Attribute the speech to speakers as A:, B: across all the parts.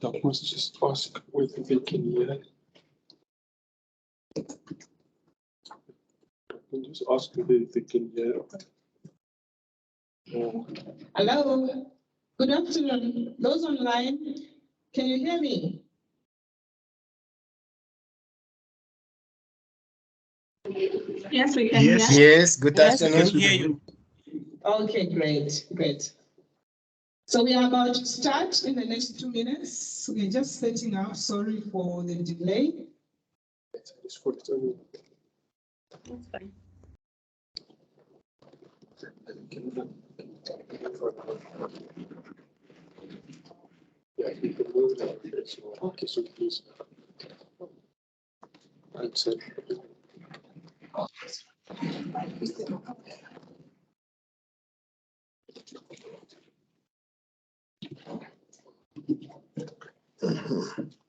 A: I must just ask whether they can hear. Can just ask whether they can hear.
B: Hello. Good afternoon. Those online, can you hear me?
C: Yes, we can
D: Yes.
C: hear.
D: Yes, good afternoon.
A: We can hear you.
B: Okay, great. So we are about to start in the next 2 minutes. We're just setting up. Sorry for the delay.
A: It's for its own.
C: That's fine.
A: Yeah, you can move that. Okay, so please. I'd say.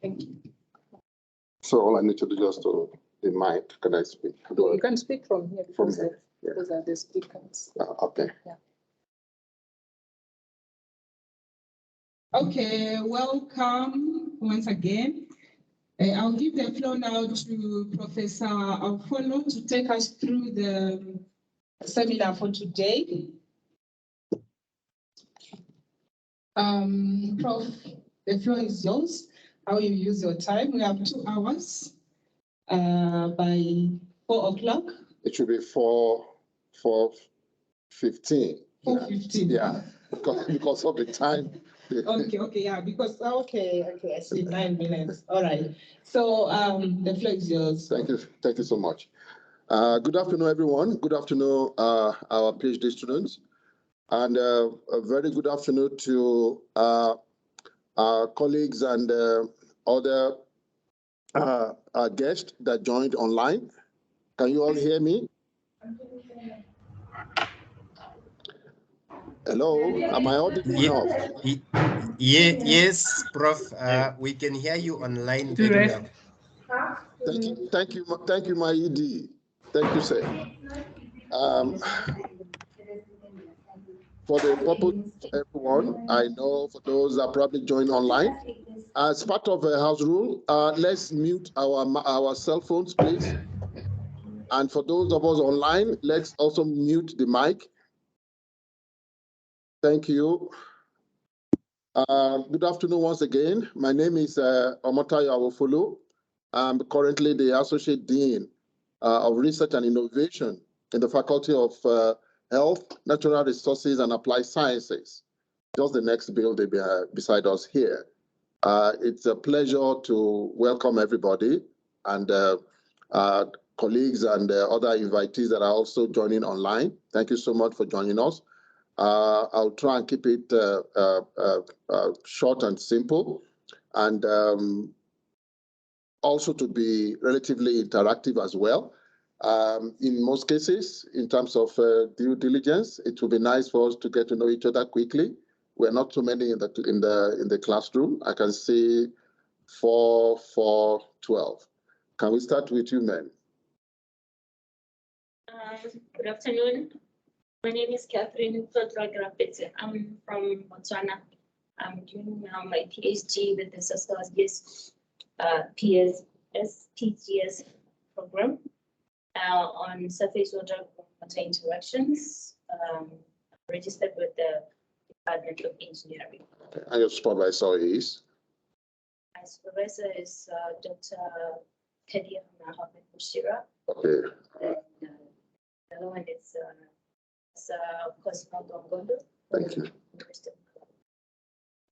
B: Thank you.
E: So all I need to do just to the mic, can I speak?
F: You can speak from here
E: From
F: because
E: here, yeah.
F: those are the speakers.
E: Okay.
F: Yeah.
B: Okay, welcome once again. I'll give the floor now to Professor Awofolu to take us through the seminar for today. Prof, the floor is yours. How you use your time? We have 2 hours. By 4 o'clock.
E: It should be 4:15.
B: 4:15.
E: Yeah, because of the time.
B: Okay, yeah, because okay, I see 9 minutes. All right. So the floor is yours.
E: Thank you so much. Good afternoon, everyone. Good afternoon, our PhD students, and a very good afternoon to our colleagues and other our guests that joined online. Can you all hear me? Hello, am I audible enough?
D: Yes, Prof. We can hear you online very well.
E: Thank you, my ED. Thank you, sir. For the purpose of everyone, I know for those that probably joined online, as part of a house rule, let's mute our cell phones, please. And for those of us online, let's also mute the mic. Thank you. Good afternoon once again. My name is Omotayo Awofolu. I'm currently the Associate Dean of Research and Innovation in the Faculty of Health, Natural Resources and Applied Sciences. Just the next building beside us here. It's a pleasure to welcome everybody and colleagues and other invitees that are also joining online. Thank you so much for joining us. I'll try and keep it short and simple, and also to be relatively interactive as well. In most cases, in terms of due diligence, it will be nice for us to get to know each other quickly. We're not too many in the classroom. I can see 4, 12. Can we start with you, ma'am?
C: Good afternoon. My name is Catherine Grapete. I'm from Botswana. I'm doing now my PhD with the STGS PGS program on surface water interactions. I'm registered with the Department of Engineering.
E: And your supervisor is?
C: My supervisor is Dr. Kedia Mushira.
E: Okay.
C: And the other one is Cosmo Gongondo.
E: Thank you.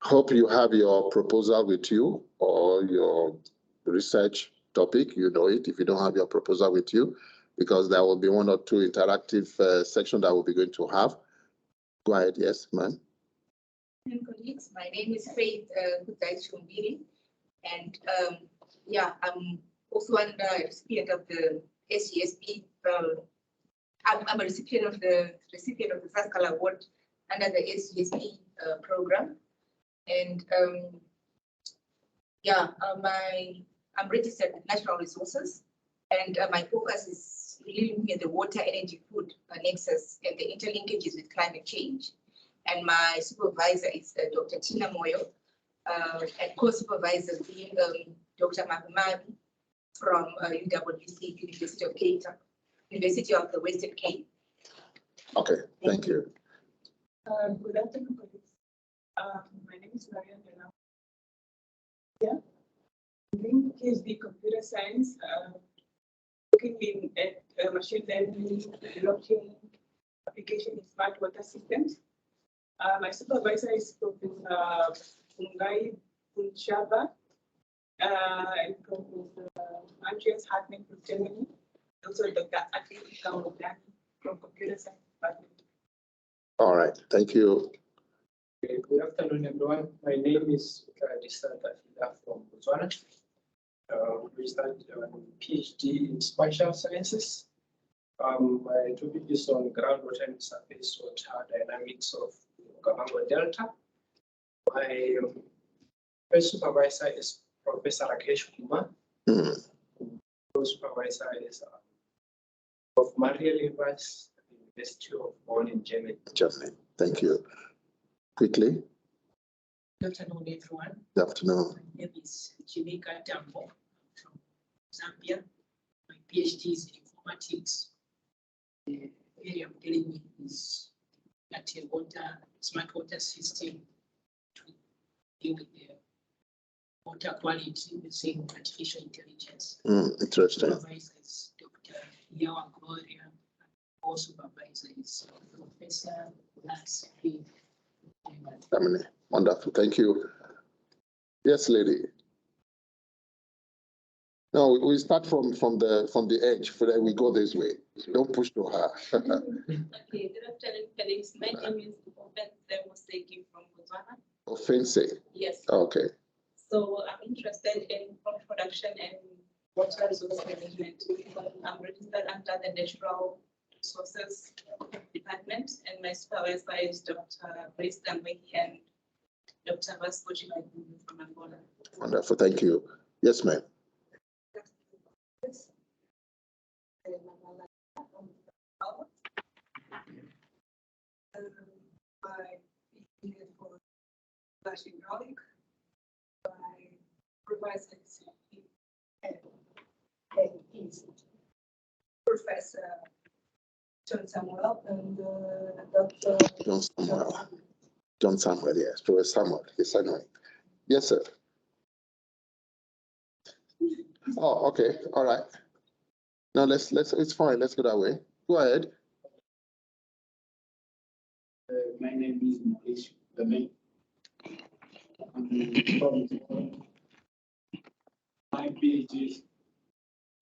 E: Hope you have your proposal with you or your research topic. You know it if you don't have your proposal with you, because there will be 1 or 2 interactive sections that we'll be going to have. Go ahead, yes, ma'am.
G: Colleagues, my name is Faith Kutai, and I'm also a recipient of the SGSP. I'm a recipient of the Saskala Award under the SGSP program, and I'm registered with Natural Resources, and my focus is really looking at the water, energy, food nexus and the interlinkages with climate change. And my supervisor is Dr. Tina Moyo, and co-supervisors being Dr. Mahumabi from UWC, University of Cape Town, University of the Western Cape.
E: Okay, thank you.
H: Good afternoon, colleagues. My name is Marian Dela. Yeah, I'm doing PhD computer science, looking at machine learning, blockchain application in smart water systems. My supervisor is Professor Fungai Punchaba and Professor Andreas Hartmann from Germany, also Dr. Ati Kaudani from computer science department.
E: All right, thank you.
A: Okay, good afternoon, everyone. My name is Distant Afida from Botswana. We started a PhD in spatial sciences. My topic is on groundwater and surface water dynamics of Okavango Delta. My first supervisor is Professor Rakesh Kumar. Co-supervisor is Prof Maria Levas, University of Bonn in Germany.
E: Germany, thank you. Quickly.
I: Good afternoon, everyone.
E: Good afternoon.
I: My name is Chimika Tambo from Zambia. My PhD is in informatics. The area I'm dealing with is that smart water system to deal with the water quality using artificial intelligence.
E: Interesting.
I: Supervisor is Dr. Yawa Gloria. Co-supervisor is Professor Lance P.
E: Wonderful, thank you. Yes, lady. No, we start from the edge, then we go this way. Don't push to her.
J: Okay, good afternoon, colleagues. My name is Omotayo from Botswana.
E: Offense.
J: Yes.
E: Okay.
J: So I'm interested in crop production and water resource management. I'm registered under the Natural Resources Department, and my supervisor is Dr. Grace Dangweki and Dr. Vasco Chibadu from Angola.
E: Wonderful, thank you. Yes, ma'am.
H: I needed for flashing garlic. My supervisor is Professor John Samuel and Dr.
E: John Samuel. John Samuel, yes, Professor Samuel. Yes, I know. Yes, sir. Oh, okay, all right. Now let's it's fine. Let's go that way. Go ahead.
K: My name is Maurice Lemay. My PhD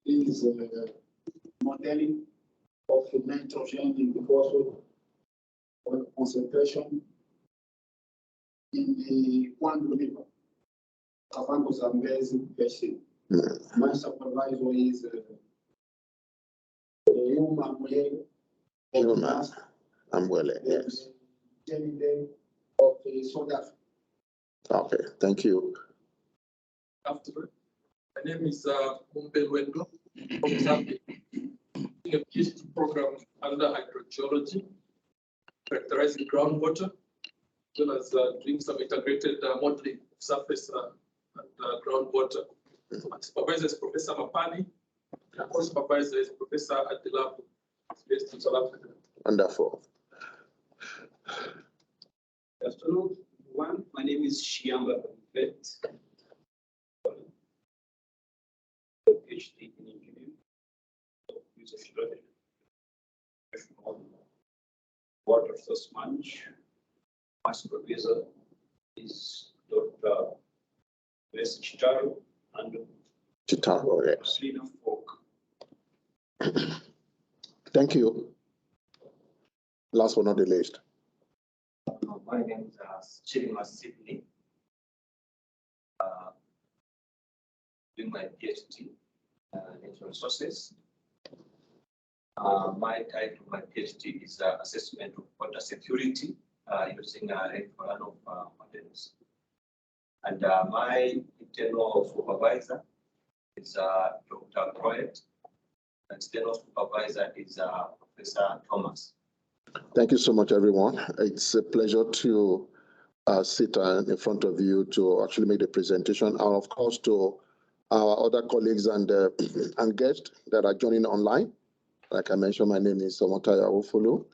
K: is modeling of nitrogen in the phosphate concentration in the Kwandu River, Okavango Zambezi basin. My supervisor is Yuma
E: Amwele, yes.
K: Of South Africa.
E: Okay, thank you.
L: Afternoon. My name is Umbe Wendo from Zambia. A PhD program under hydrogeology, characterizing groundwater, as well as doing some integrated modeling of surface and groundwater. My supervisor is Professor Mapani. My co-supervisor is Professor Adilabu, based in South Africa.
E: Wonderful.
M: Good afternoon, everyone. My name is Shiamba Vet. PhD in engineering. User strategy. Water source management. My supervisor is Dr. S. Chitaro and
E: Chitaro, yes.
M: Lina Folk.
E: Thank you. Last but not the least.
N: My name is Chirima Sydney. Doing my PhD in natural resources. My title of my PhD is assessment of water security using rainfall models. And my internal supervisor is Dr. Croet, and external supervisor is Professor Thomas.
E: Thank you so much, everyone. It's a pleasure to sit in front of you to actually make the presentation, and of course to our other colleagues and guests that are joining online. Like I mentioned, my name is Omotayo Awofolu.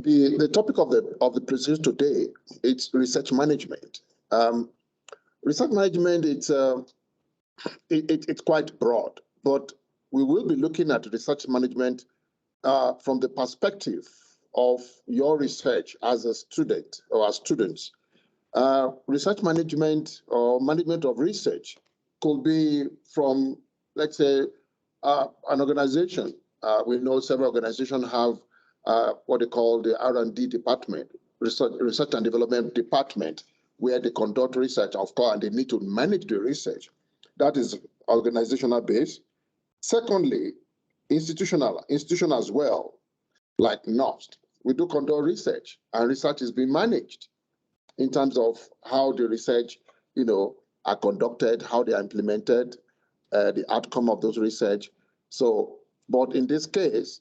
E: The topic of the presentation today, it's research management. Research management, it's quite broad, but we will be looking at research management from the perspective of your research as a student or as students. Research management or management of research could be from, let's say, an organization. We know several organizations have what they call the R&D department, research and development department, where they conduct research, of course, and they need to manage the research. That is organizational base. Secondly, institution as well, like NUST. We do conduct research, and research is being managed in terms of how the research, are conducted, how they are implemented, the outcome of those research. So, but in this case,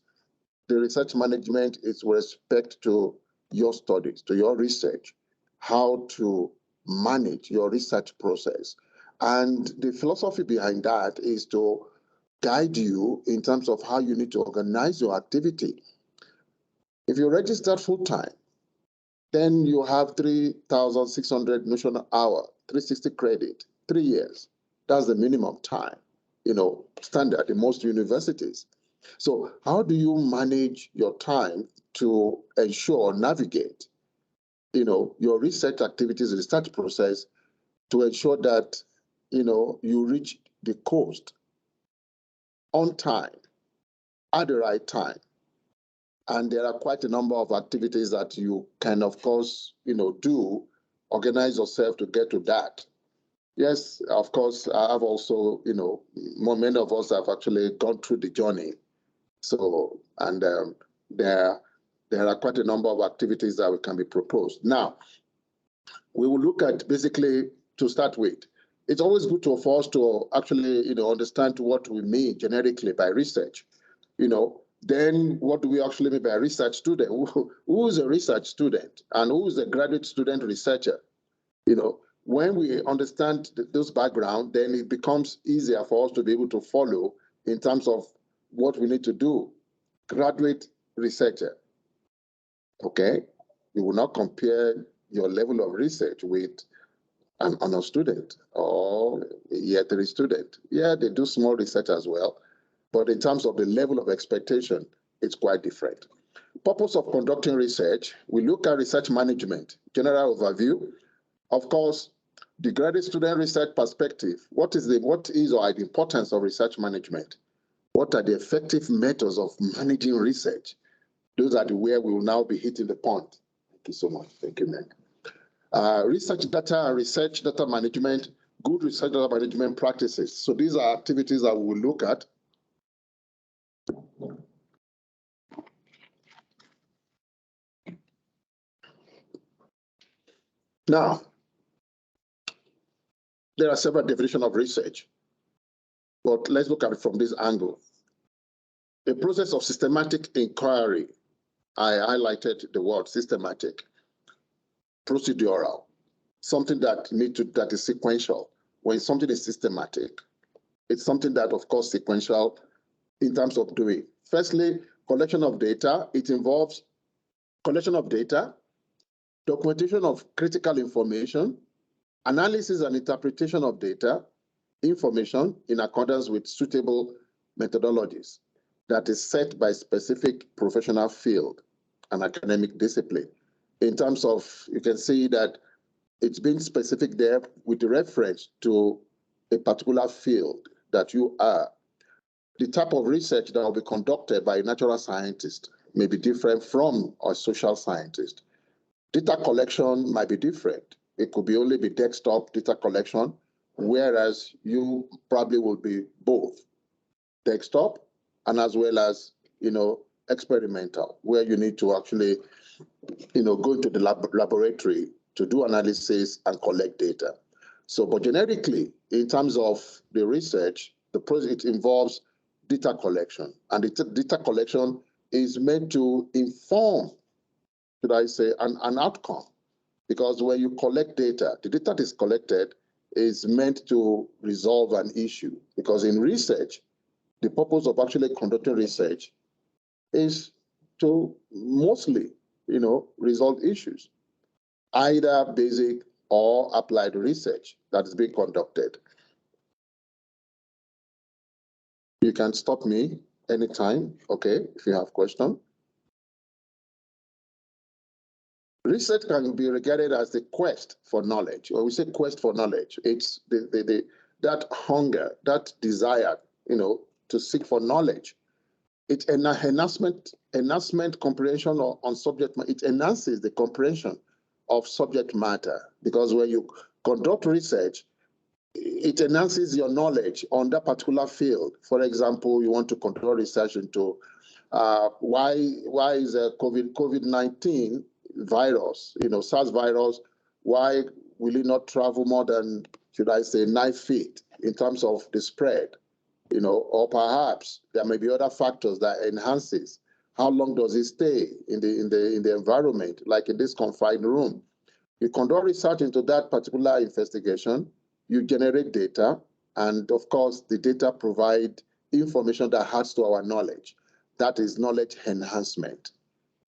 E: the research management is with respect to your studies, to your research, how to manage your research process. And the philosophy behind that is to guide you in terms of how you need to organize your activity. If you register full-time, then you have 3,600 notional hour, 360 credit, 3 years. That's the minimum time, standard in most universities. So how do you manage your time to ensure, navigate, your research activities, research process to ensure that, you reach the coast on time, at the right time? And there are quite a number of activities that you can, of course, do, organize yourself to get to that. Yes, of course, I've also, many of us have actually gone through the journey. So, and there are quite a number of activities that can be proposed. Now, we will look at basically, to start with, it's always good for us to actually, understand what we mean generically by research. Then what do we actually mean by a research student? Who is a research student and who is a graduate student researcher? When we understand those background, then it becomes easier for us to be able to follow in terms of what we need to do. Graduate researcher, okay? You will not compare your level of research with an honor student or a year 3 student. Yeah, they do small research as well, but in terms of the level of expectation, it's quite different. Purpose of conducting research, we look at research management, general overview. Of course, the graduate student research perspective, what is the importance of research management? What are the effective methods of managing research? Those are where we will now be hitting the point. Thank you so much. Thank you, Nick. Research data and research data management, good research data management practices. So these are activities that we will look at. Now, there are several definitions of research, but let's look at it from this angle. A process of systematic inquiry. I highlighted the word systematic, procedural, something that is sequential. When something is systematic, it's something that, of course, sequential in terms of doing. Firstly, collection of data. It involves collection of data, documentation of critical information, analysis and interpretation of data, information in accordance with suitable methodologies that is set by specific professional field and academic discipline. In terms of, you can see that it's been specific there with the reference to a particular field that you are. The type of research that will be conducted by a natural scientist may be different from a social scientist. Data collection might be different. It could only be desktop data collection, whereas you probably will be both desktop and as well as, experimental, where you need to actually, go into the laboratory to do analysis and collect data. So, but generically, in terms of the research, it involves data collection, and the data collection is meant to inform, should I say, an outcome. Because when you collect data, the data that is collected is meant to resolve an issue. Because in research, the purpose of actually conducting research is to mostly, resolve issues, either basic or applied research that is being conducted. You can stop me anytime, okay, if you have question. Research can be regarded as the quest for knowledge. When we say quest for knowledge, it's that hunger, that desire, to seek for knowledge. It enhancement comprehension on subject matter. It enhances the comprehension of subject matter, because when you conduct research, it enhances your knowledge on that particular field. For example, you want to conduct research into why is COVID-19 virus, SARS virus, why will it not travel more than, should I say, 9 feet in terms of the spread, or perhaps there may be other factors that enhances. How long does it stay in the environment, like in this confined room? You conduct research into that particular investigation, you generate data, and of course, the data provide information that adds to our knowledge. That is knowledge enhancement.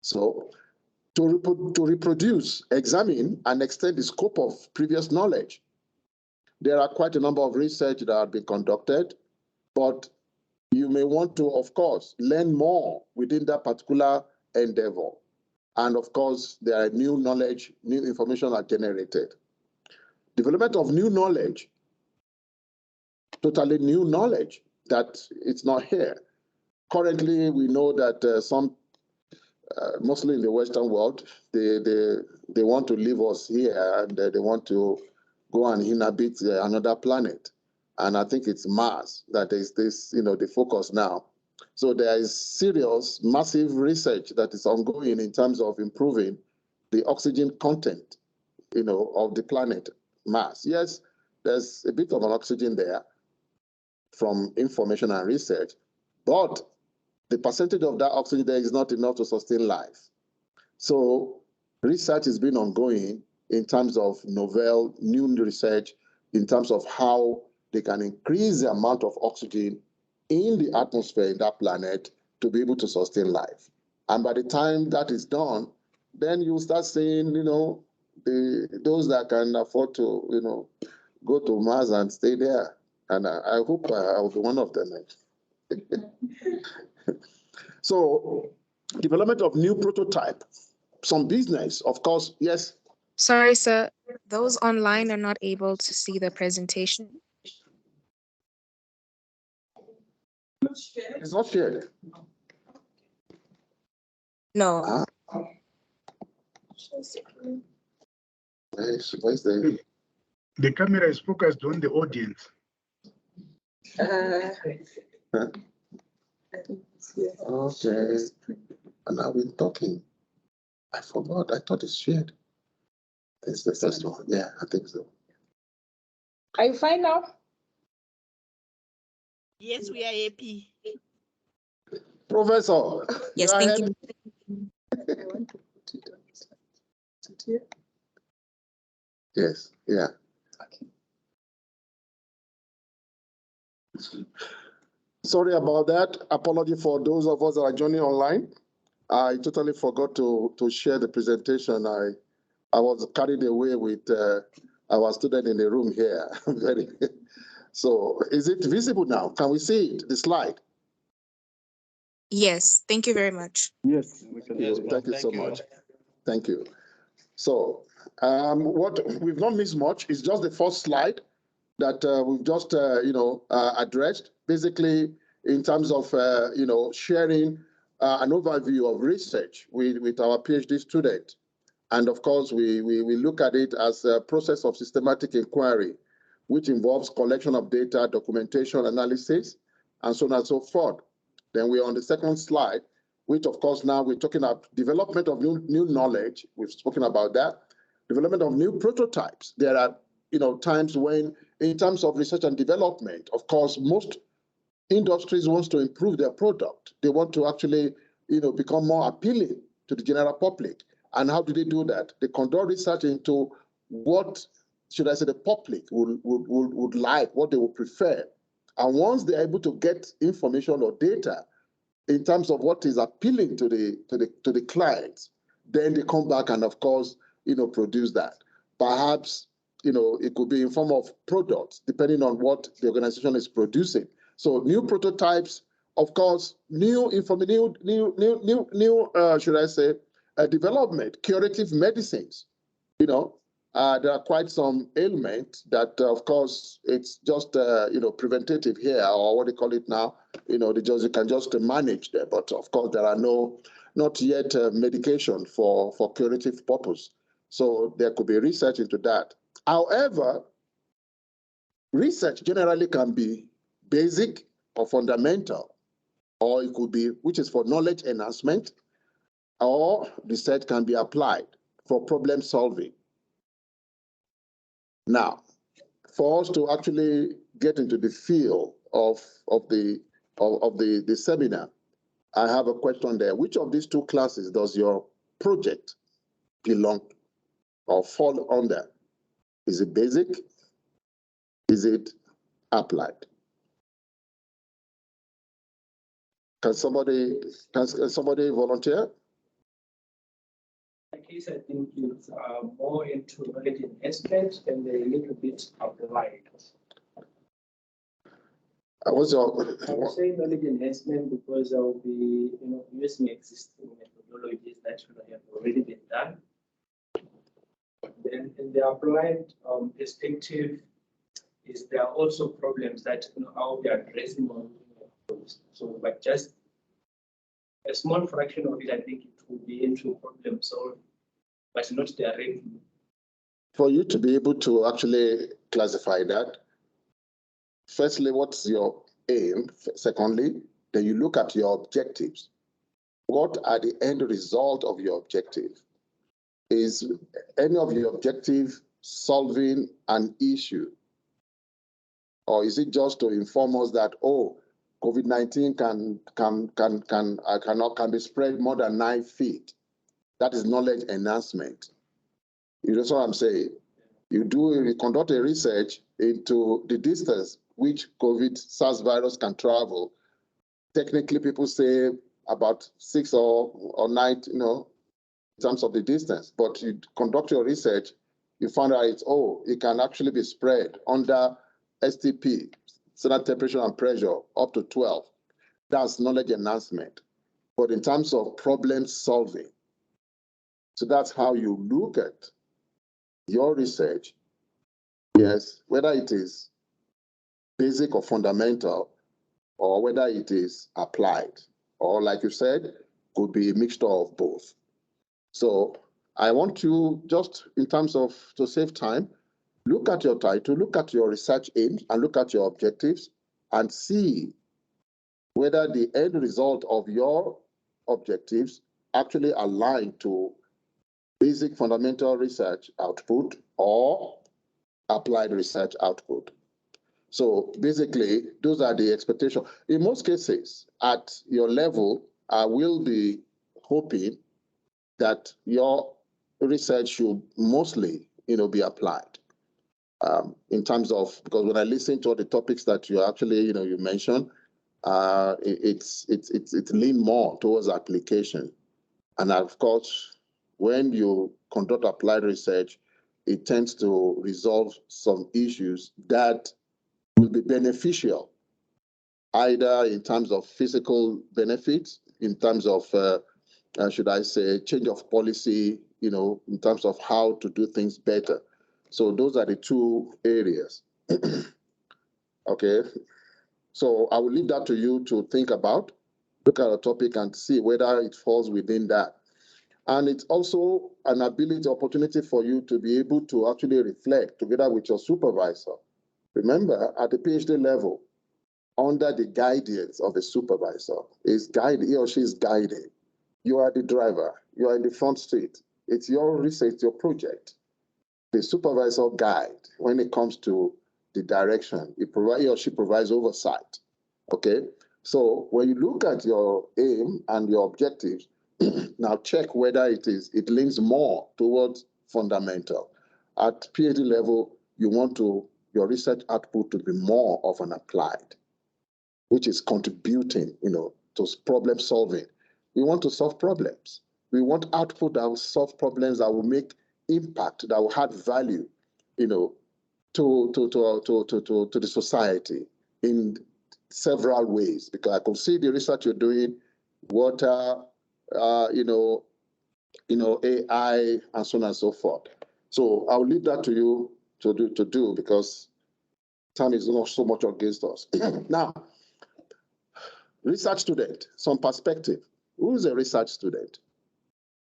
E: So to reproduce, examine, and extend the scope of previous knowledge, there are quite a number of research that have been conducted, but you may want to, of course, learn more within that particular endeavor. And of course, there are new knowledge, new information are generated. Development of new knowledge, totally new knowledge that it's not here. Currently, we know that mostly in the Western world, they want to leave us here, and they want to go and inhabit another planet. And I think it's Mars that is this, the focus now. So there is serious, massive research that is ongoing in terms of improving the oxygen content, of the planet Mars. Yes, there's a bit of an oxygen there from information and research, but the percentage of that oxygen there is not enough to sustain life. So research has been ongoing in terms of novel, new research, in terms of how they can increase the amount of oxygen in the atmosphere in that planet to be able to sustain life. And by the time that is done, then you start seeing, those that can afford to, go to Mars and stay there. And I hope I'll be one of them. So, development of new prototype, some business, of course, yes.
O: Sorry, sir. Those online are not able to see the presentation.
E: It's not shared.
O: No.
E: Where's the
P: camera is focused on the audience.
E: Okay. And I've been talking. I forgot. I thought it's shared. It's the first one. Yeah, I think so.
F: Are you fine now?
Q: Yes, we are happy.
E: Professor.
O: Yes, thank you.
F: I want to put it on the slide. Is it here?
E: Yes, yeah.
F: Okay.
E: Sorry about that. Apology for those of us that are joining online. I totally forgot to share the presentation. I was carried away with our student in the room here. So is it visible now? Can we see it, the slide?
O: Yes, thank you very much.
P: Yes,
E: thank you so much. Thank you. So what we've not missed much is just the first slide that we've just addressed, basically in terms of sharing an overview of research with our PhD student. And of course, we look at it as a process of systematic inquiry, which involves collection of data, documentation, analysis, and so on and so forth. Then we're on the second slide, which of course now we're talking about development of new knowledge. We've spoken about that. Development of new prototypes. There are times when, in terms of research and development, of course, most industries wants to improve their product. They want to actually, become more appealing to the general public. And how do they do that? They conduct research into what, should I say, the public would like, what they would prefer. And once they're able to get information or data in terms of what is appealing to the clients, then they come back and, of course, produce that. Perhaps, it could be in form of products, depending on what the organization is producing. So new prototypes, of course, should I say, development, curative medicines. There are quite some ailments that, of course, it's just, preventative here, or what they call it now. You can just manage them. But of course, there are not yet medication for curative purpose. So there could be research into that. However, research generally can be basic or fundamental, or it could be, which is for knowledge enhancement, or research can be applied for problem solving. Now, for us to actually get into the feel of the seminar, I have a question there. Which of these two classes does your project belong or fall under? Is it basic? Is it applied? Can somebody volunteer?
A: In case I think it's more into knowledge enhancement and a little bit applied.
E: I would
A: say knowledge enhancement because there will be, using existing methodologies that should have already been done. Then in the applied perspective, there are also problems that how we are addressing on those. So, but just a small fraction of it, I think it will be into problem solving, but not directly.
E: For you to be able to actually classify that, firstly, what's your aim? Secondly, then you look at your objectives. What are the end result of your objective? Is any of your objective solving an issue? Or is it just to inform us that, oh, COVID-19 can be spread more than 9 feet? That is knowledge enhancement. You know what I'm saying? You conduct a research into the distance which COVID SARS virus can travel. Technically, people say about 6 or 9, in terms of the distance. But you conduct your research, you find out it can actually be spread under STP, standard temperature and pressure, up to 12. That's knowledge enhancement. But in terms of problem solving, so that's how you look at your research. Yes, whether it is basic or fundamental, or whether it is applied, or like you said, could be a mixture of both. So I want you, just in terms of, to save time, look at your title, look at your research aims, and look at your objectives, and see whether the end result of your objectives actually align to basic fundamental research output or applied research output. So basically, those are the expectations. In most cases, at your level, I will be hoping that your research should mostly, be applied. In terms of, because when I listen to all the topics that you actually, you mentioned, it's lean more towards application. And of course, when you conduct applied research, it tends to resolve some issues that will be beneficial, either in terms of physical benefits, in terms of, should I say, change of policy, in terms of how to do things better. So those are the two areas. Okay. So I will leave that to you to think about, look at a topic and see whether it falls within that. And it's also an opportunity for you to be able to actually reflect together with your supervisor. Remember, at the PhD level, under the guidance of the supervisor, he or she is guiding. You are the driver. You are in the front seat. It's your research, your project. The supervisor guide when it comes to the direction. He or she provides oversight Okay, so when you look at your aim and your objectives, now check whether it leans more towards fundamental. At PhD level, you want your research output to be more of an applied, which is contributing, to problem solving. We want to solve problems. We want output that will solve problems, that will make impact, that will add value, to the society in several ways. Because I can see the research you're doing, water, AI, and so on and so forth. So I'll leave that to you to do because time is not so much against us. Now, research student, some perspective. Who is a research student?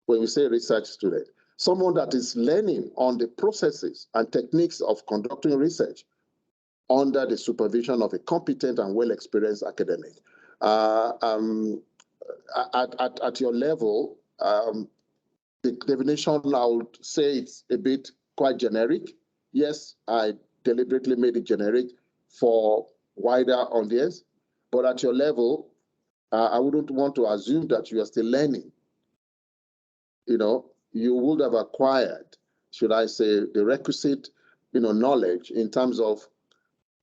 E: When we say research student, someone that is learning on the processes and techniques of conducting research under the supervision of a competent and well-experienced academic. At your level, the definition, I would say it's a bit quite generic. Yes, I deliberately made it generic for wider audience, but at your level, I wouldn't want to assume that you are still learning. You would have acquired, should I say, the requisite, knowledge in terms of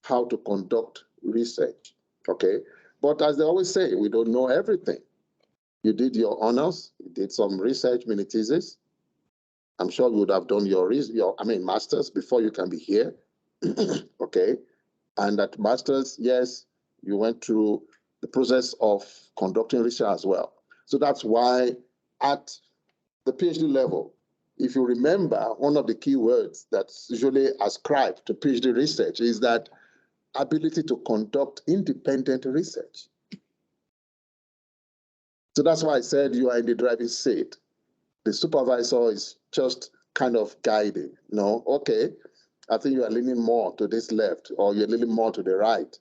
E: how to conduct research, okay? But as they always say, we don't know everything. You did your honors, you did some research, mini thesis. I'm sure you would have done your master's before you can be here, okay? And at master's, yes, you went through the process of conducting research as well. So that's why at the PhD level, if you remember, one of the key words that's usually ascribed to PhD research is that ability to conduct independent research. So that's why I said you are in the driving seat. The supervisor is just kind of guiding. Okay, I think you are leaning more to this left or you're leaning more to the right,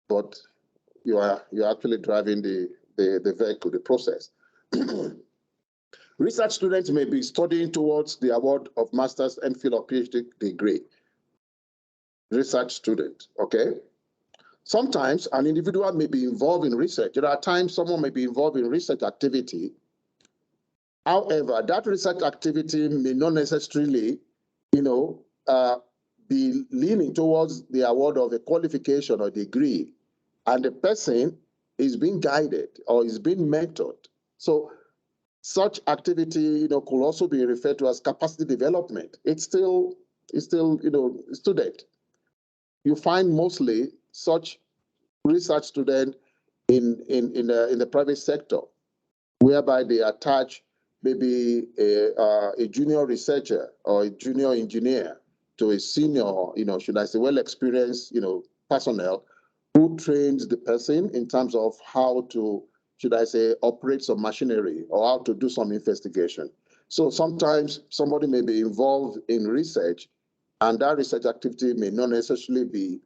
E: but you're actually driving the vehicle, the process. Research students may be studying towards the award of master's, MPhil, or PhD degree. Research student, okay? Sometimes an individual may be involved in research. There are times someone may be involved in research activity. However, that research activity may not necessarily, be leaning towards the award of a qualification or degree, and the person is being guided or is being mentored. So such activity, could also be referred to as capacity development. It's still, student. You find mostly such research student in the private sector, whereby they attach maybe a junior researcher or a junior engineer to a senior, should I say, well-experienced, personnel who trains the person in terms of how to, should I say, operate some machinery or how to do some investigation. So sometimes somebody may be involved in research, and that research activity may not necessarily be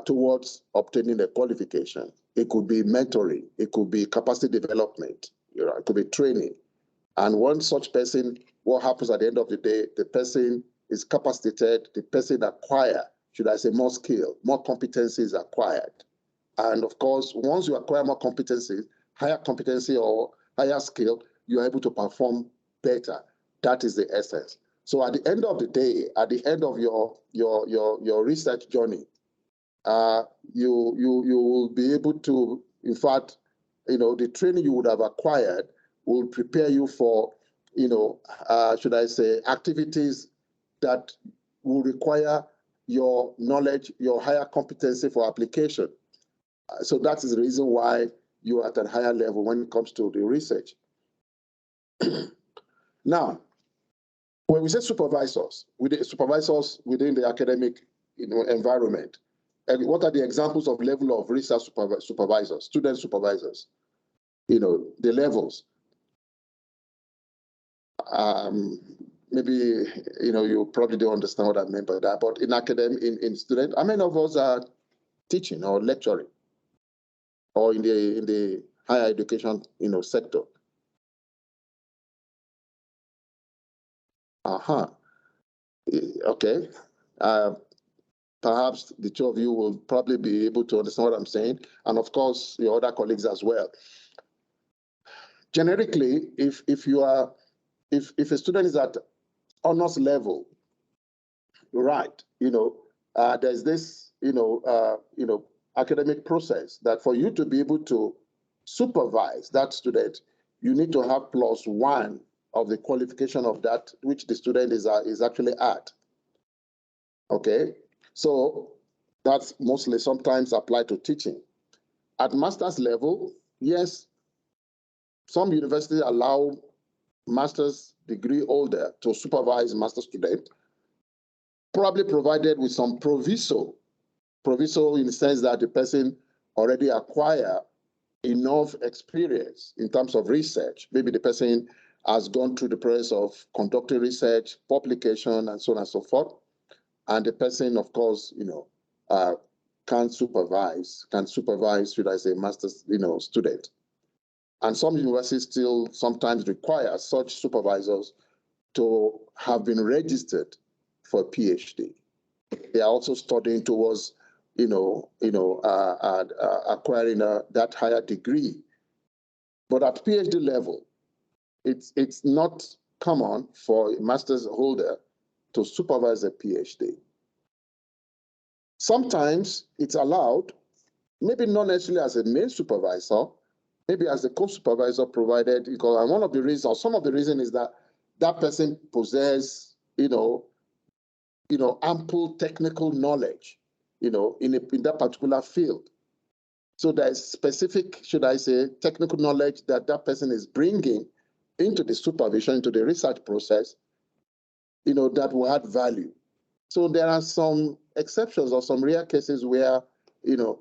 E: towards obtaining a qualification. It could be mentoring, it could be capacity development, it could be training. And one such person, what happens at the end of the day, the person is capacitated, the person acquire, should I say, more skill, more competencies acquired. And of course, once you acquire more competencies, higher competency or higher skill, you are able to perform better. That is the essence. So at the end of the day, at the end of your research journey, you will be able to, in fact, the training you would have acquired will prepare you for, should I say, activities that will require your knowledge, your higher competency for application. So that is the reason why you are at a higher level when it comes to the research. Now, when we say supervisors within the academic environment, and what are the examples of level of research supervisors, student supervisors? The levels. Maybe you probably don't understand what I meant by that, but in academic, in student, how many of us are teaching or lecturing, or in the higher education sector? Okay. perhaps the two of you will probably be able to understand what I'm saying, and of course, your other colleagues as well. Generically, if a student is at honors level, right, there's this, academic process that for you to be able to supervise that student, you need to have +1 of the qualification of that which the student is actually at. Okay, so that's mostly sometimes applied to teaching. At master's level, yes, some universities allow master's degree holder to supervise master student, probably provided with some proviso in the sense that the person already acquire enough experience in terms of research. Maybe the person has gone through the process of conducting research, publication, and so on and so forth. And the person, of course, can supervise, should I say, master's, student. And some universities still sometimes require such supervisors to have been registered for a PhD. They are also studying towards, acquiring that higher degree. But at PhD level, it's not common for a master's holder to supervise a PhD. Sometimes it's allowed, maybe not necessarily as a main supervisor, maybe as a co-supervisor provided, because and one of the reasons, or some of the reason is that that person possesses, ample technical knowledge, in that particular field. So there's specific, should I say, technical knowledge that that person is bringing into the supervision, into the research process, that will add value. So there are some exceptions or some rare cases where, some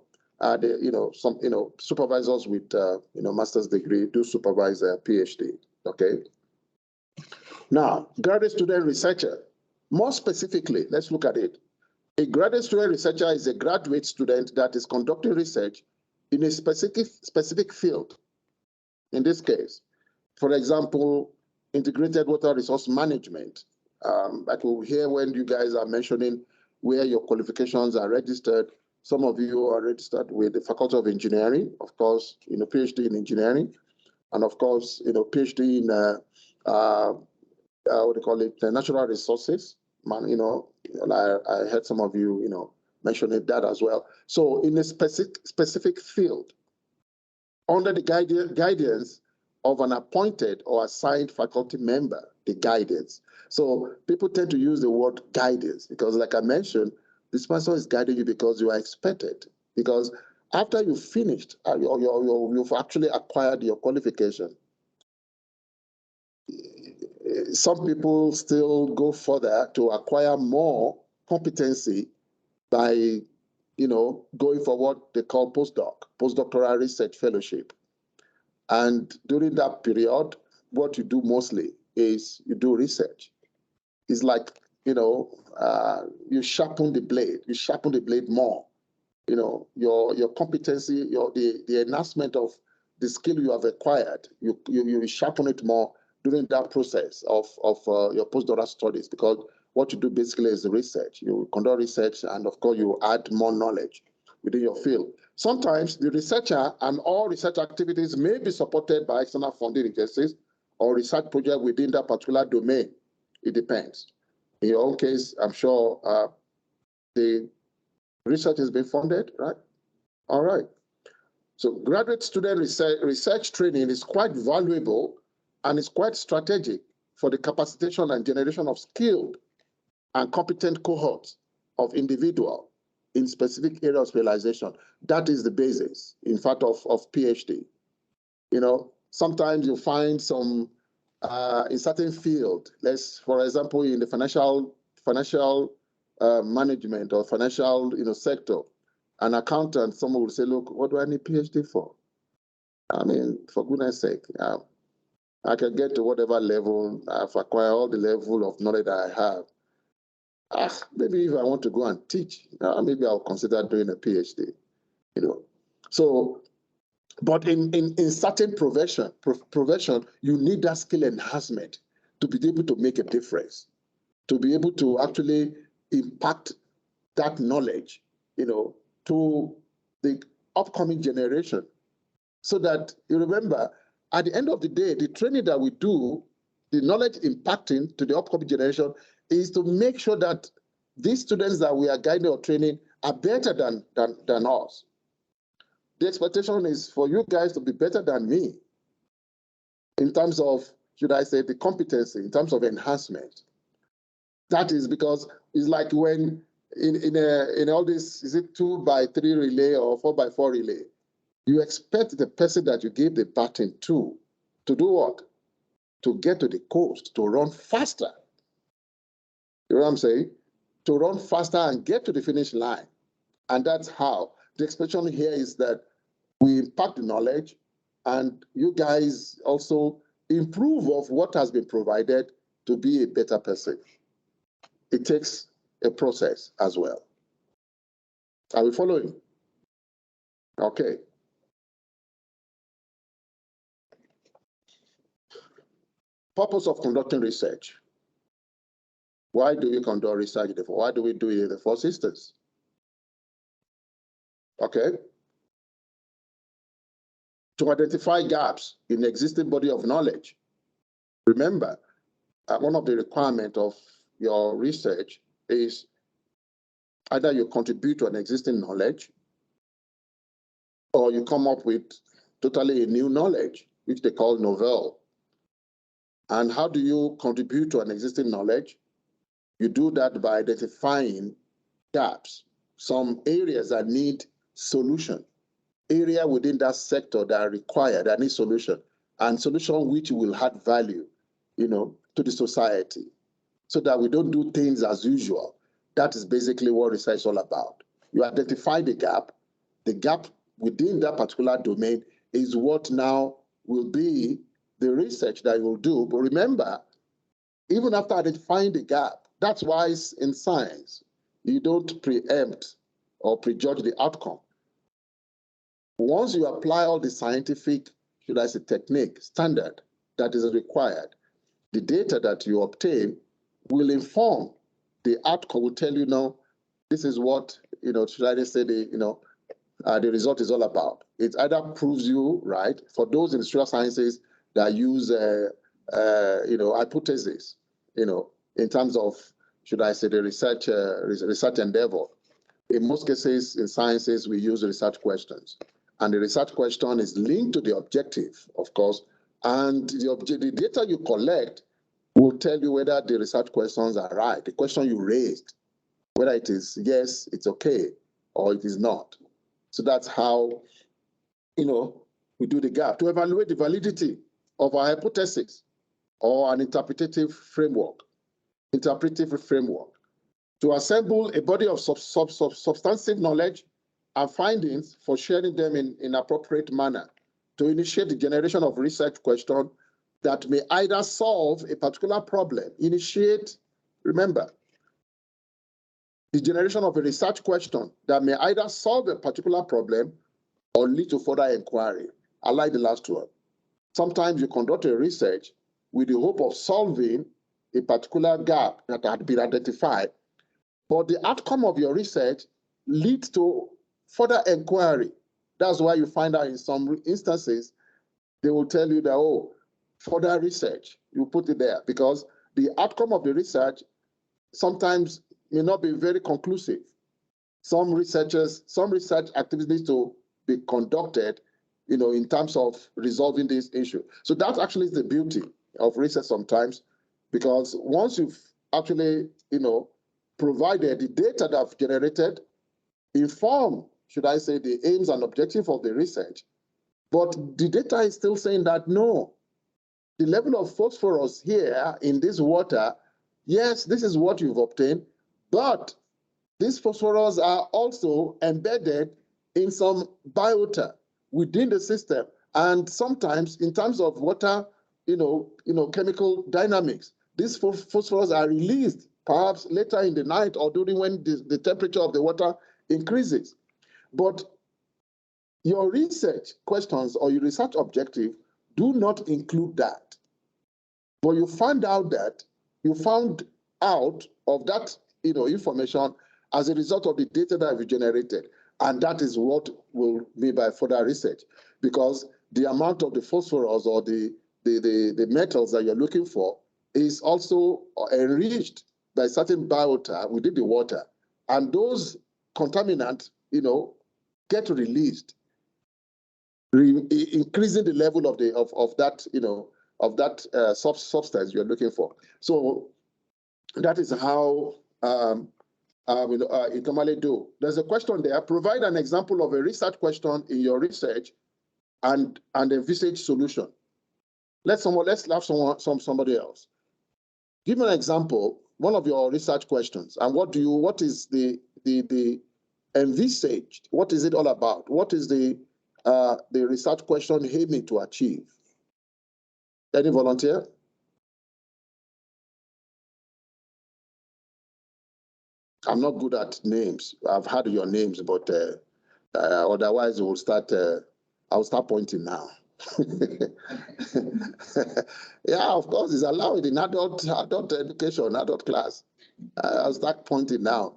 E: supervisors with master's degree do supervise a PhD. Okay. Now, graduate student researcher. More specifically, let's look at it. A graduate student researcher is a graduate student that is conducting research in a specific field. In this case, for example, integrated water resource management. I will hear when you guys are mentioning where your qualifications are registered. Some of you are registered with the Faculty of Engineering, of course, PhD in engineering, and of course, PhD in what do you call it, natural resources. I heard some of you, mentioning that as well. So in a specific field, under the guidance of an appointed or assigned faculty member, the guidance. So people tend to use the word guidance because, like I mentioned, this person is guiding you because you are expected. Because after you've finished, you've actually acquired your qualification. Some people still go further to acquire more competency by, going for what they call postdoctoral research fellowship. And during that period, what you do mostly is you do research. It's like, you sharpen the blade. You sharpen the blade more. Your competency, the enhancement of the skill you have acquired, you sharpen it more during that process of your postdoctoral studies, because what you do basically is research. You conduct research, and of course, you add more knowledge within your field. Sometimes the researcher and all research activities may be supported by external funding agencies or research project within that particular domain. It depends. In your own case, I'm sure the research has been funded, right? All right. So graduate student research training is quite valuable and is quite strategic for the capacitation and generation of skilled and competent cohorts of individuals in specific areas of specialization. That is the basis, in fact, of PhD. Sometimes you find some in certain field, for example, in the financial management or financial sector, an accountant, someone will say, look, what do I need PhD for? I mean, for goodness sake, I can get to whatever level, I've acquired all the level of knowledge that I have. Maybe if I want to go and teach, maybe I'll consider doing a PhD, So, but in certain profession, you need that skill enhancement to be able to make a difference, to be able to actually impact that knowledge, to the upcoming generation, so that you remember, at the end of the day, the training that we do, the knowledge impacting to the upcoming generation is to make sure that these students that we are guiding or training are better than us. The expectation is for you guys to be better than me in terms of, should I say, the competency, in terms of enhancement. That is because it's like when in all this, is it 2x3 relay or 4x4 relay? You expect the person that you gave the baton to do what? To get to the coast, to run faster. You know what I'm saying? To run faster and get to the finish line. And that's how the expectation here is that we impact the knowledge and you guys also improve of what has been provided to be a better person. It takes a process as well. Are we following? Okay. Purpose of conducting research. Why do we conduct research? Why do we do it in the first instance? Okay. To identify gaps in the existing body of knowledge. Remember, one of the requirements of your research is either you contribute to an existing knowledge or you come up with totally a new knowledge, which they call novel. And how do you contribute to an existing knowledge? You do that by identifying gaps, some areas that need solution, area within that sector that are required, that need solution, and solution which will add value, to the society, so that we don't do things as usual. That is basically what research is all about. You identify the gap within that particular domain is what now will be the research that you will do. But remember, even after identifying the gap, that's why in science, you don't preempt or prejudge the outcome. Once you apply all the scientific, should I say, technique, standard that is required, the data that you obtain will inform the outcome, will tell you, now, this is what, should I say, the result is all about. It either proves you right, for those in social sciences that use, hypothesis, in terms of, should I say, the research endeavor. In most cases, in sciences, we use research questions. And the research question is linked to the objective, of course, and the data you collect will tell you whether the research questions are right, the question you raised, whether it is yes, it's okay, or it is not. So that's how, we do the gap to evaluate the validity of our hypothesis or an interpretive framework, to assemble a body of substantive knowledge and findings for sharing them in appropriate manner, to initiate the generation of research questions that may either solve a particular problem, remember, the generation of a research question that may either solve a particular problem or lead to further inquiry. I like the last one. Sometimes you conduct a research with the hope of solving a particular gap that had been identified, but the outcome of your research leads to further inquiry. That's why you find out in some instances, they will tell you that, further research, you put it there, because the outcome of the research sometimes may not be very conclusive. Some research activities to be conducted, in terms of resolving this issue. So that actually is the beauty of research sometimes, because once you've actually, provided the data that I've generated, inform, should I say, the aims and objective of the research, but the data is still saying that, no, the level of phosphorus here in this water, yes, this is what you've obtained, but these phosphorus are also embedded in some biota within the system. And sometimes in terms of water, chemical dynamics, these phosphorus are released perhaps later in the night or during when the temperature of the water increases. But your research questions or your research objective do not include that. But you found out of that, information, as a result of the data that we generated. And that is what will be by further research, because the amount of the phosphorus or the metals that you're looking for is also enriched by certain biota within the water. And those contaminants, get released, increasing the level of that substance you're looking for. So that is how it normally do. There's a question there. Provide an example of a research question in your research and envisage solution. Let's have somebody else. Give me an example, one of your research questions, and what is the envisaged? What is it all about? What is the research question aiming to achieve? Any volunteer? I'm not good at names. I've heard your names, but otherwise we'll start. I'll start pointing now. Yeah, of course, it's allowed in adult education, adult class. I'll start pointing now.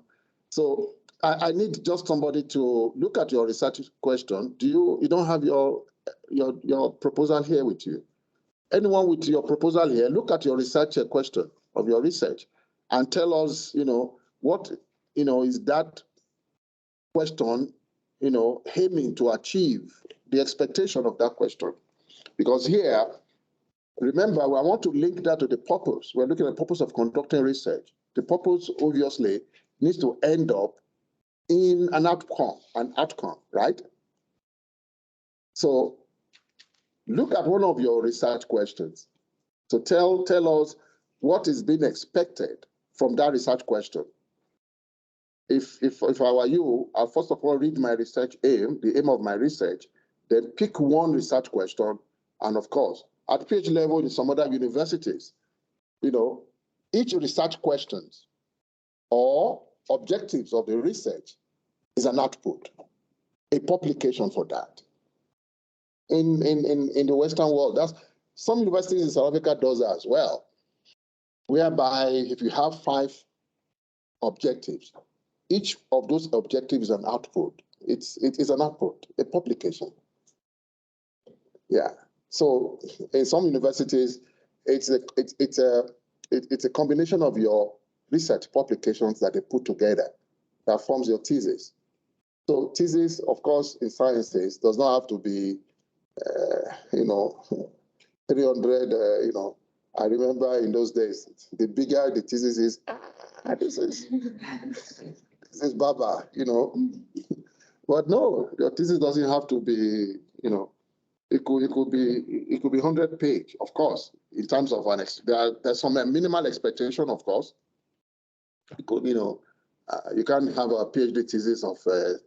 E: So I need just somebody to look at your research question. You don't have your proposal here with you? Anyone with your proposal here, look at your research question of your research and tell us, what, is that question, aiming to achieve the expectation of that question. Because here, remember, I want to link that to the purpose. We're looking at the purpose of conducting research. The purpose, obviously, needs to end up in an outcome, right? So look at one of your research questions. So tell us what is being expected from that research question. If I were you, I'll first of all read my research aim, the aim of my research, then pick one research question. And of course, at PhD level in some other universities, each research questions or objectives of the research is an output, a publication for that. In the Western world, some universities in South Africa does that as well, whereby if you have 5 objectives, each of those objectives is an output. It is an output, a publication. Yeah. So in some universities, it's a combination of your research publications that they put together that forms your thesis. So thesis, of course, in sciences does not have to be, 300. I remember in those days, the bigger the thesis is, this is Baba, But no, your thesis doesn't have to be, it could be 100-page, of course. In terms of there's some minimal expectation, of course. It could, you can't have a PhD thesis of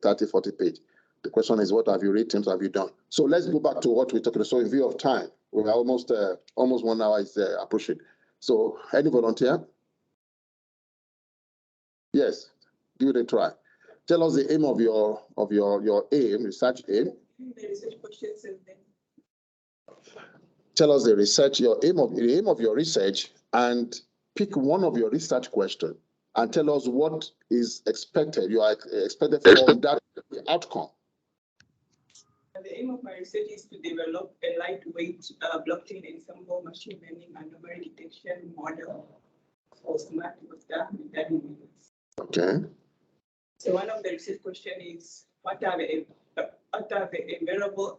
E: 30, 40 page. The question is, what have you written? What have you done? So let's go back to what we talked about. So in view of time, we're almost 1 hour is approaching. So any volunteer? Yes, give it a try. Tell us the aim of your aim, research aim.
H: The research questions and then.
E: Tell us the aim of your research, and pick one of your research questions and tell us what is expected. You are expected from that outcome.
H: The aim of my research is to develop a lightweight blockchain ensemble machine learning anomaly detection model for smart water metering methods.
E: Okay.
H: So one of the research questions is what are the available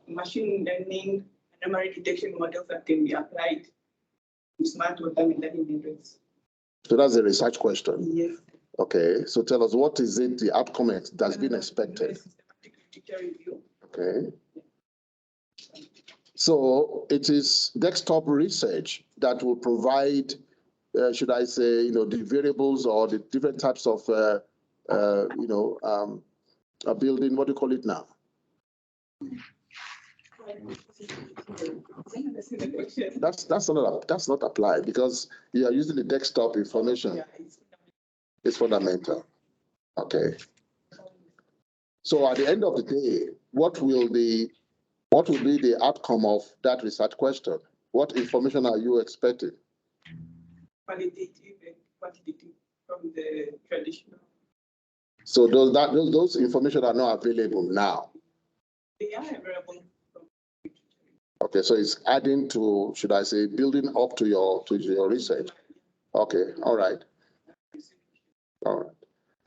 H: machine learning anomaly detection models that can be applied to smart water metering methods.
E: So that's a research question.
H: Yes.
E: Okay, so tell us, what is it, the outcome that's been expected? Okay. So it is desktop research that will provide, should I say, the variables or the different types of, a building, what do you call it now? That's not applied because you are using the desktop information. It's fundamental. Okay. So at the end of the day, what will be the outcome of that research question? What information are you expecting?
H: quantitative from the traditional.
E: So those information are not available now.
H: They are available.
E: Okay, so it's adding to, should I say, building up to your research. Okay, all right. All right.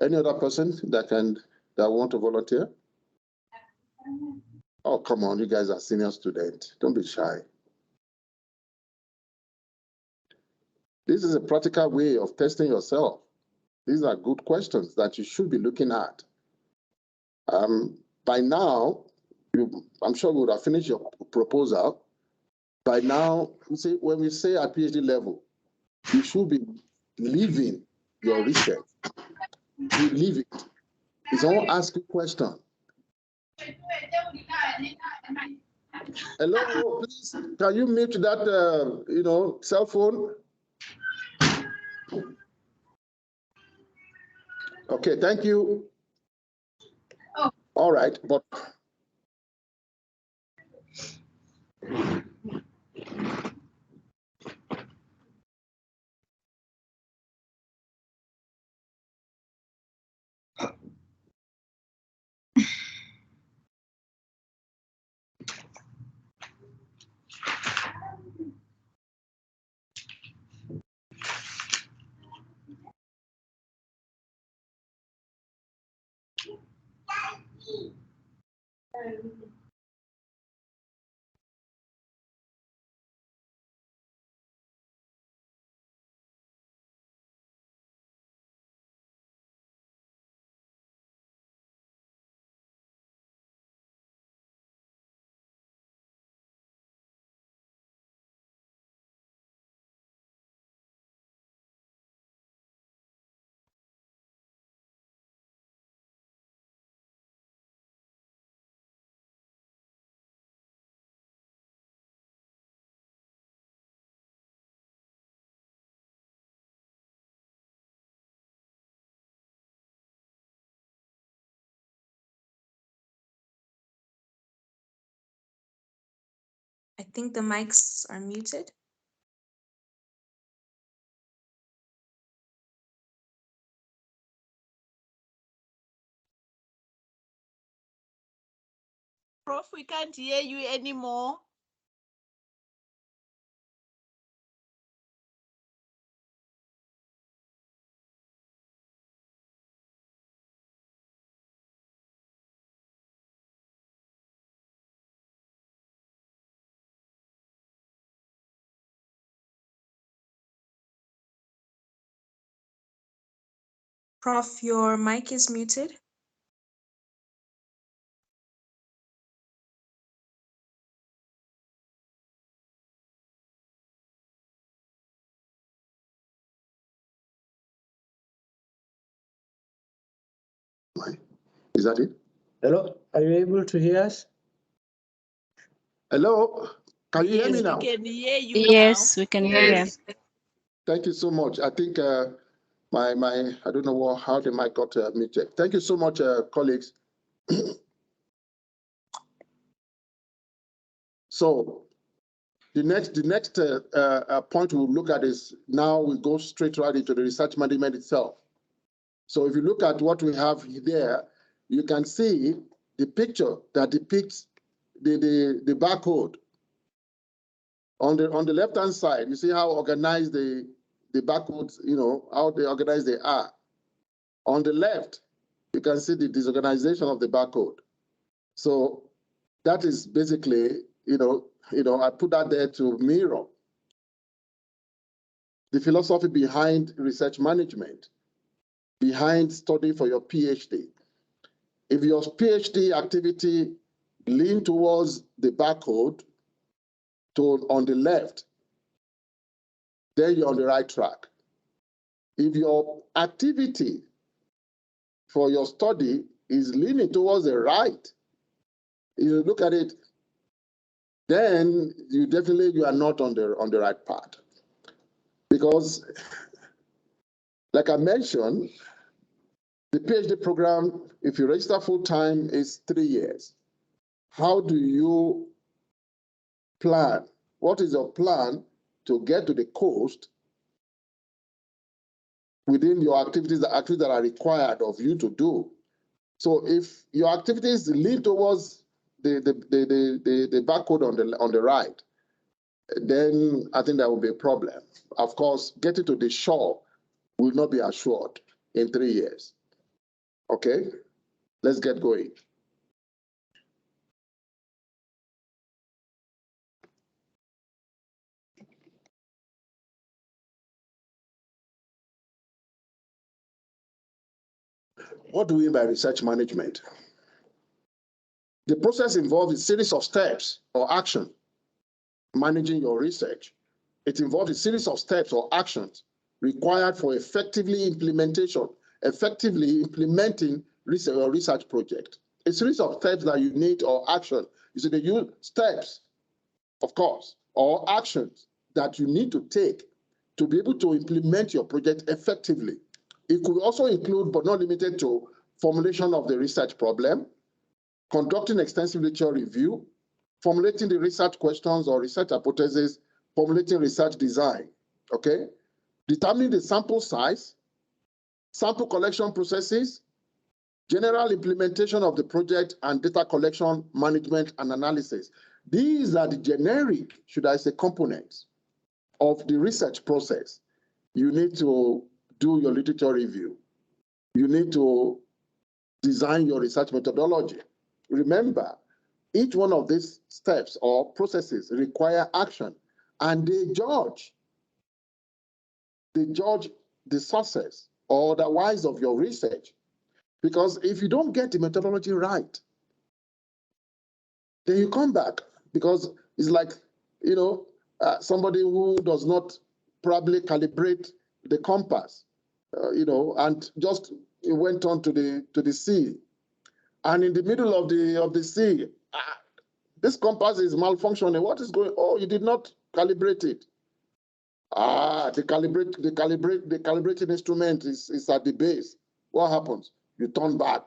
E: Any other person that want to volunteer? Oh, come on, you guys are senior students. Don't be shy. This is a practical way of testing yourself. These are good questions that you should be looking at. By now, I'm sure we would have finished your proposal. By now, when we say at PhD level, you should be living your research. You live it. It's all ask a question. Hello, please, can you mute that, cell phone? Okay, thank you. All right, but
O: I think the mics are muted.
Q: Prof, we can't hear you anymore.
O: Prof, your mic is muted.
E: is that it?
R: Hello, are you able to hear us?
E: Hello, can you hear me now?
Q: We can hear you
O: Yes,
Q: now.
O: we can hear you.
E: Thank you so much. I think I don't know how the mic got muted. Thank you so much, colleagues. So the next point we'll look at is now we go straight right into the research management itself. So if you look at what we have there, you can see the picture that depicts the barcode. On the left-hand side, you see how organized the barcodes, how they organized they are. On the left, you can see the disorganization of the barcode. So that is basically, I put that there to mirror the philosophy behind research management, behind study for your PhD. If your PhD activity lean towards the barcode on the left, then you're on the right track. If your activity for your study is leaning towards the right, you look at it, then you are not on the right path. Because, like I mentioned, the PhD program, if you register full-time, is 3 years. How do you plan? What is your plan to get to the coast within your activities, the activities that are required of you to do. So if your activities lean towards the barcode on the right, then I think that will be a problem. Of course, getting to the shore will not be assured in 3 years. Okay, let's get going. What do we mean by research management? The process involves a series of steps or action managing your research. It involves a series of steps or actions required for effectively implementing research or research project. A series of steps that you need or action. You see, they use steps, of course, or actions that you need to take to be able to implement your project effectively. It could also include, but not limited to, formulation of the research problem, conducting extensive literature review, formulating the research questions or research hypotheses, formulating research design, okay? Determining the sample size, sample collection processes, general implementation of the project, and data collection, management, and analysis. These are the generic, should I say, components of the research process. You need to do your literature review. You need to design your research methodology. Remember, each one of these steps or processes require action, and they judge the success or otherwise of your research. Because if you don't get the methodology right, then you come back, because it's like, you know, somebody who does not probably calibrate the compass, you know, and just went on to the sea, and in the middle of the sea, this compass is malfunctioning. What is going? Oh, you did not calibrate it. The calibrating instrument is at the base. What happens? You turn back,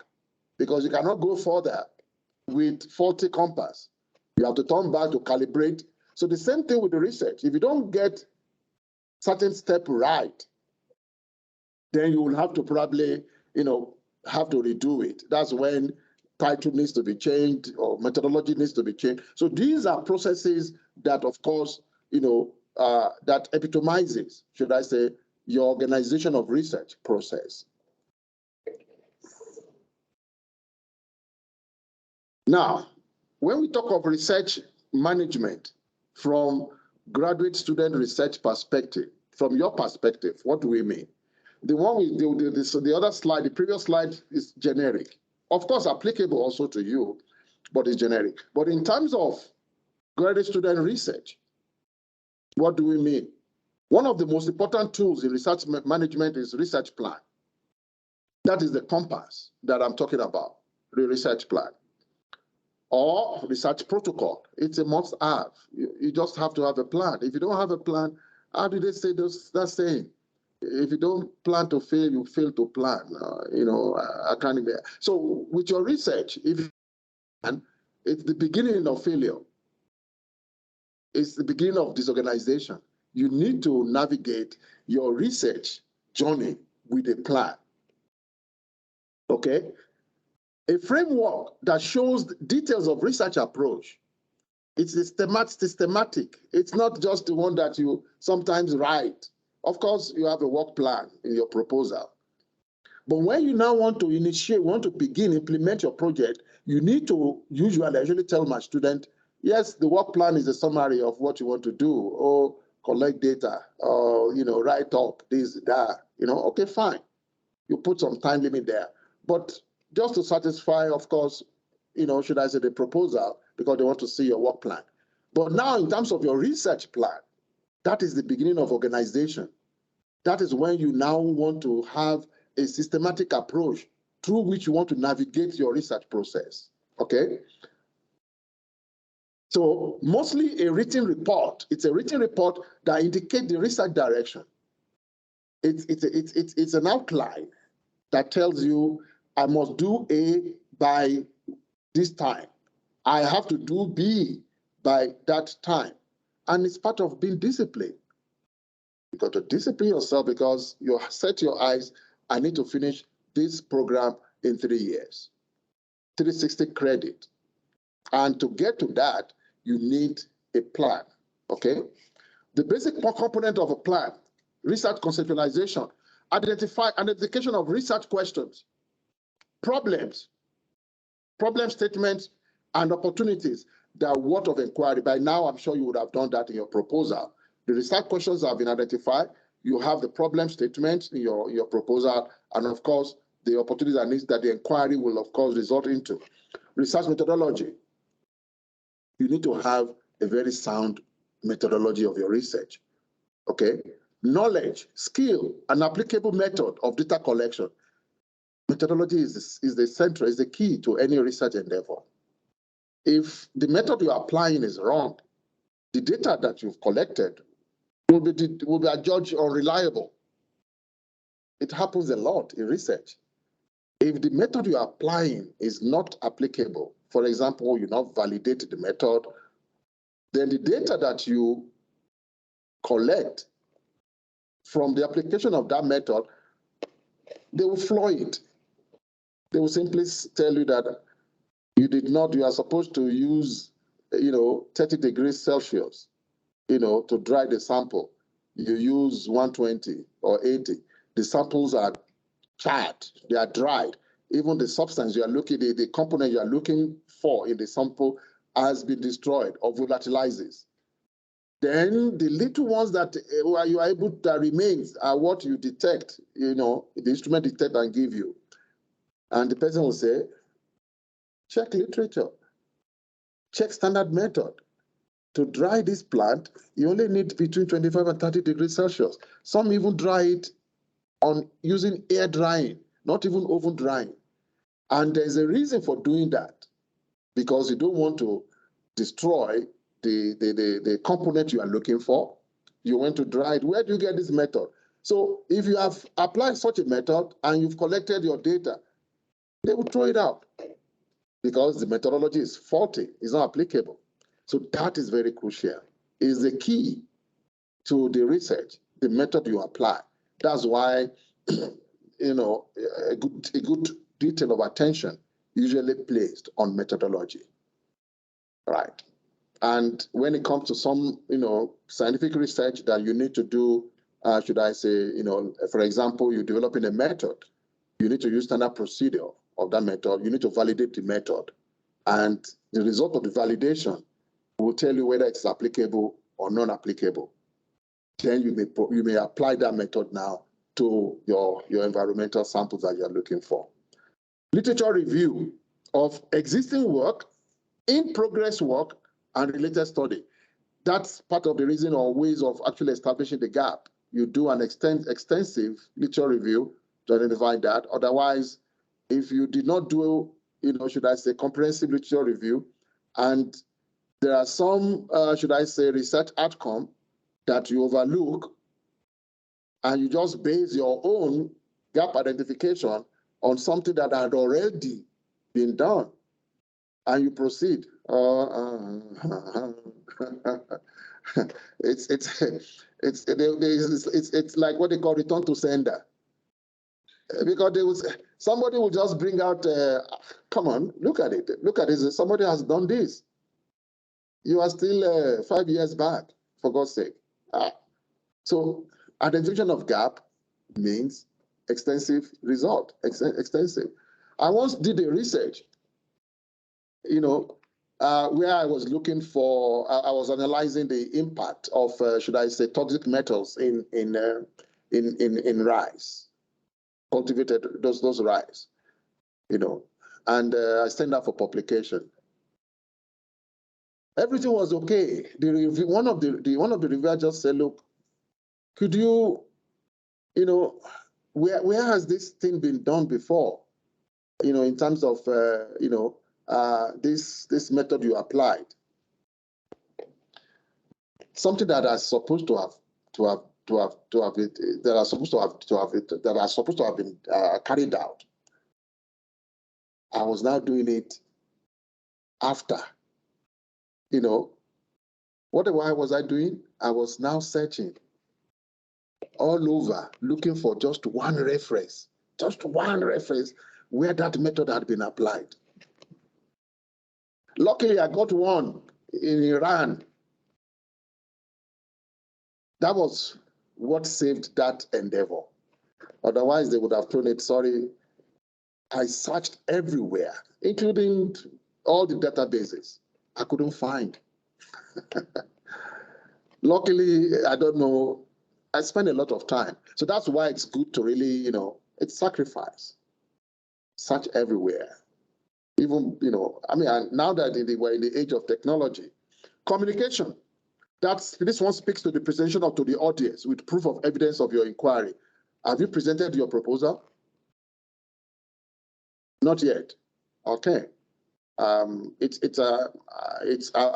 E: because you cannot go further with faulty compass. You have to turn back to calibrate. So the same thing with the research. If you don't get certain step right, then you will have to probably, you know, have to redo it. That's when title needs to be changed or methodology needs to be changed. So these are processes that, of course, you know, that epitomizes, should I say, your organization of research process. Now, when we talk of research management from graduate student research perspective, from your perspective, what do we mean? The one we the other slide, the previous slide is generic. Of course, applicable also to you, but it's generic. But in terms of graduate student research, what do we mean? One of the most important tools in research management is research plan. That is the compass that I'm talking about, the research plan. Or research protocol. It's a must-have. You just have to have a plan. If you don't have a plan, how do they say that saying? If you don't plan to fail, you fail to plan. You know, I can't even. So with your research, if it's the beginning of failure, it's the beginning of disorganization. You need to navigate your research journey with a plan. Okay? A framework that shows details of research approach. It's systematic. It's not just the one that you sometimes write. Of course, you have a work plan in your proposal. But when you now want to initiate, want to begin, implement your project, you need to usually tell my student, yes, the work plan is a summary of what you want to do, or collect data, or, you know, write up this, that, you know, okay, fine. You put some time limit there. But just to satisfy, of course, you know, should I say the proposal, because they want to see your work plan. But now in terms of your research plan, that is the beginning of organization. That is when you now want to have a systematic approach through which you want to navigate your research process, okay? So mostly a written report. It's a written report that indicates the research direction. It's an outline that tells you, I must do A by this time. I have to do B by that time. And it's part of being disciplined. You got to discipline yourself because you set your eyes, I need to finish this program in 3 years, 360 credit. And to get to that, you need a plan, okay? The basic component of a plan, research conceptualization, identification of research questions, problems, problem statements, and opportunities that are worth of inquiry. By now, I'm sure you would have done that in your proposal. The research questions have been identified. You have the problem statement in your proposal, and of course, the opportunities and needs that the inquiry will, of course, result into. Research methodology. You need to have a very sound methodology of your research, okay? Knowledge, skill, and applicable method of data collection. Methodology is the central, is the key to any research endeavor. If the method you're applying is wrong, the data that you've collected will be adjudged unreliable. It happens a lot in research. If the method you're applying is not applicable, for example, you not validate the method, then the data that you collect from the application of that method, they will flaw it. They will simply tell you that you are supposed to use, 30 degrees Celsius, to dry the sample. You use 120 or 80. The samples are charred, they are dried. Even the substance you are looking, the component you are looking for in the sample has been destroyed or volatilizes. Then the little ones that you are able that remains are what you detect, the instrument detect and give you. And the person will say, check literature, check standard method. To dry this plant, you only need between 25 and 30 degrees Celsius. Some even dry it on using air drying, not even oven drying. And there's a reason for doing that, because you don't want to destroy the component you are looking for. You want to dry it. Where do you get this method? So if you have applied such a method and you've collected your data, they will throw it out because the methodology is faulty, it's not applicable. So that is very crucial. It's the key to the research, the method you apply. That's why, a good detail of attention usually placed on methodology, right? And when it comes to some, scientific research that you need to do, should I say, for example, you're developing a method, you need to use standard procedure of that method. You need to validate the method. And the result of the validation will tell you whether it's applicable or non-applicable. Then you may apply that method now to your environmental samples that you're looking for. Literature review of existing work, in-progress work, and related study. That's part of the reason or ways of actually establishing the gap. You do an extensive literature review to identify that. Otherwise, if you did not do, should I say, comprehensive literature review, and there are some, should I say, research outcome that you overlook, and you just base your own gap identification on something that had already been done, and you proceed. It's like what they call return to sender, because somebody will just bring out, come on, look at it. Somebody has done this. You are still 5 years back, for God's sake. So identification of gap means extensive result, extensive. I once did a research, where I was looking for, I was analyzing the impact of, should I say, toxic metals in rice, cultivated those rice, and I sent that for publication. Everything was okay. One of the reviewers just said, "Look, could you, where has this thing been done before? In terms of, this method you applied, something that are supposed to have been carried out. I was now doing it after, Why was I doing? I was now searching all over looking for just one reference where that method had been applied. Luckily, I got one in Iran. That was what saved that endeavor. Otherwise, they would have told it, sorry, I searched everywhere, including all the databases. I couldn't find. Luckily, I don't know, I spent a lot of time. So that's why it's good to really, it's sacrifice. Search everywhere. Even, now that we're in the age of technology, communication, this one speaks to the presentation to the audience with proof of evidence of your inquiry. Have you presented your proposal? Not yet. Okay. I'm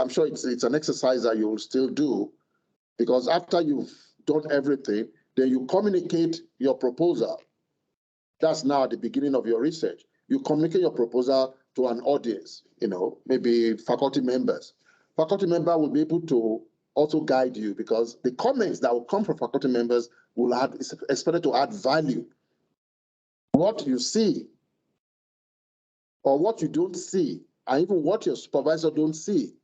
E: sure it's an exercise that you will still do, because after you've done everything, then you communicate your proposal. That's now at the beginning of your research. You communicate your proposal to an audience, maybe faculty members. Faculty member will be able to also guide you, because the comments that will come from faculty members will is expected to add value. What you see or what you don't see, and even what your supervisor don't see,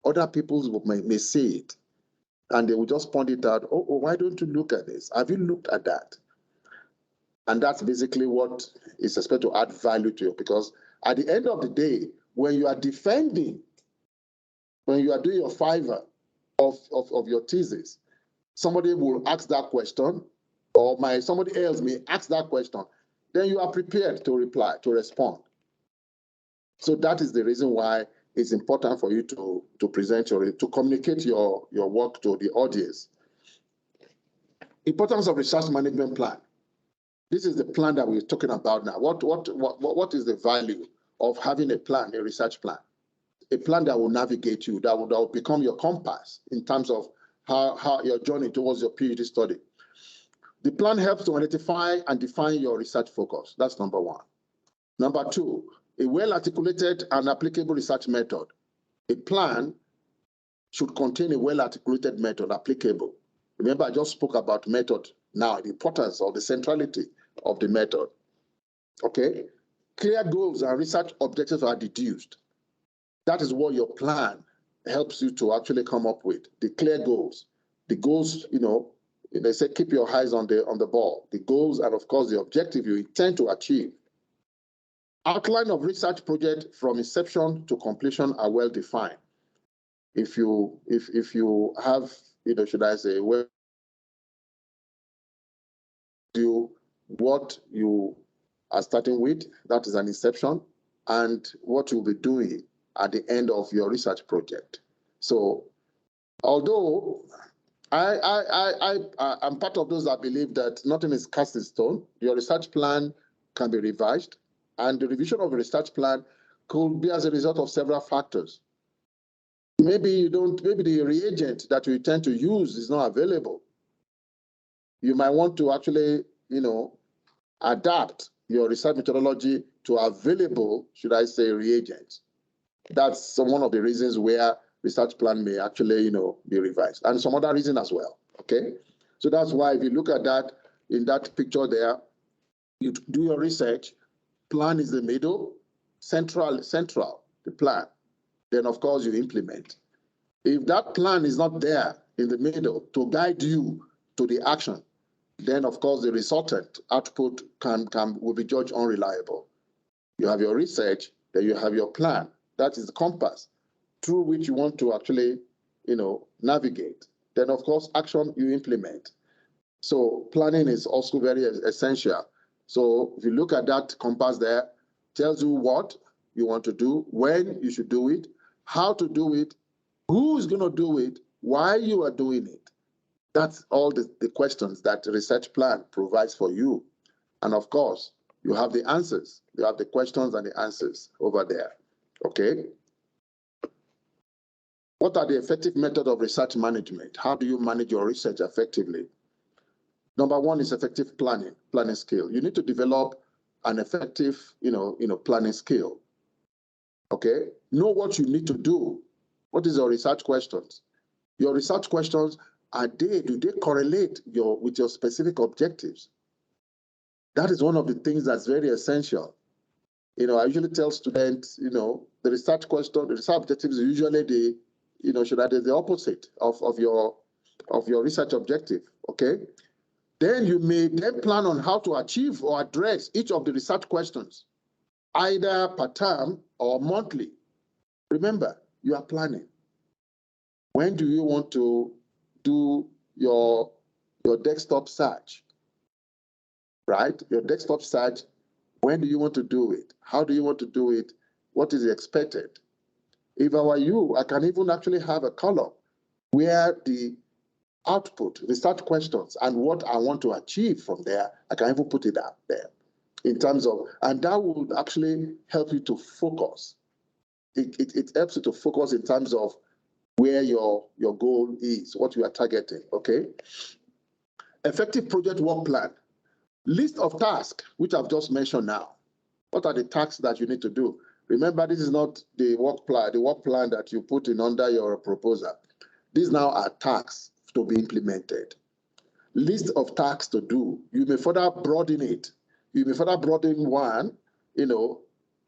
E: other people may see it. And they will just point it out, oh, why don't you look at this? Have you looked at that? And that's basically what is expected to add value to you, because at the end of the day, when you are defending, when you are doing your fiver of your thesis, somebody will ask that question, or somebody else may ask that question, then you are prepared to reply, to respond. So that is the reason why it's important for you to present to communicate your work to the audience. Importance of research management plan. This is the plan that we're talking about now. What is the value of having a plan, a research plan? A plan that will navigate you, that will become your compass in terms of how your journey towards your PhD study. The plan helps to identify and define your research focus. That's number one. Number two, a well-articulated and applicable research method. A plan should contain a well-articulated method, applicable. Remember, I just spoke about method now, the importance or the centrality of the method. Okay? Clear goals and research objectives are deduced. That is what your plan helps you to actually come up with. The clear goals. The goals, they say keep your eyes on the ball. The goals and, of course, the objective you intend to achieve. Outline of research project from inception to completion are well defined. If you have, should I say, well, what you are starting with, that is an inception, and what you'll be doing at the end of your research project. So, although I'm part of those that believe that nothing is cast in stone, your research plan can be revised, and the revision of a research plan could be as a result of several factors. Maybe the reagent that you intend to use is not available. You might want to actually, adapt your research methodology to available, should I say, reagents. That's one of the reasons where research plan may actually, be revised, and some other reason as well. Okay, so that's why if you look at that in that picture there, you do your research. Plan is the middle, central, the plan. Then, of course, you implement. If that plan is not there in the middle to guide you to the action, then, of course, the resultant output will be judged unreliable. You have your research, then you have your plan. That is the compass through which you want to actually, navigate. Then, of course, action you implement. So planning is also very essential. So if you look at that compass there, tells you what you want to do, when you should do it, how to do it, who is going to do it, why you are doing it. That's all the questions that the research plan provides for you. And of course, you have the answers. You have the questions and the answers over there. Okay? What are the effective methods of research management? How do you manage your research effectively? Number one is effective planning skill. You need to develop an effective, planning skill. Okay? Know what you need to do. What is your research questions? Your research questions do they correlate with your specific objectives? That is one of the things that's very essential. I usually tell students, the research question, the research objectives are usually the opposite of your research objective, okay? Then you may then plan on how to achieve or address each of the research questions, either per term or monthly. Remember, you are planning. When do you want to do your desktop search, right? Your desktop search, when do you want to do it? How do you want to do it? What is expected? If I were you, I can even actually have a column where the output, research questions, and what I want to achieve from there, I can even put it out there in terms of, and that will actually help you to focus. It helps you to focus in terms of where your goal is, what you are targeting, okay? Effective project work plan. List of tasks, which I've just mentioned now. What are the tasks that you need to do? Remember, this is not the work plan that you put in under your proposal. These now are tasks to be implemented. List of tasks to do. You may further broaden it. You may further broaden one, into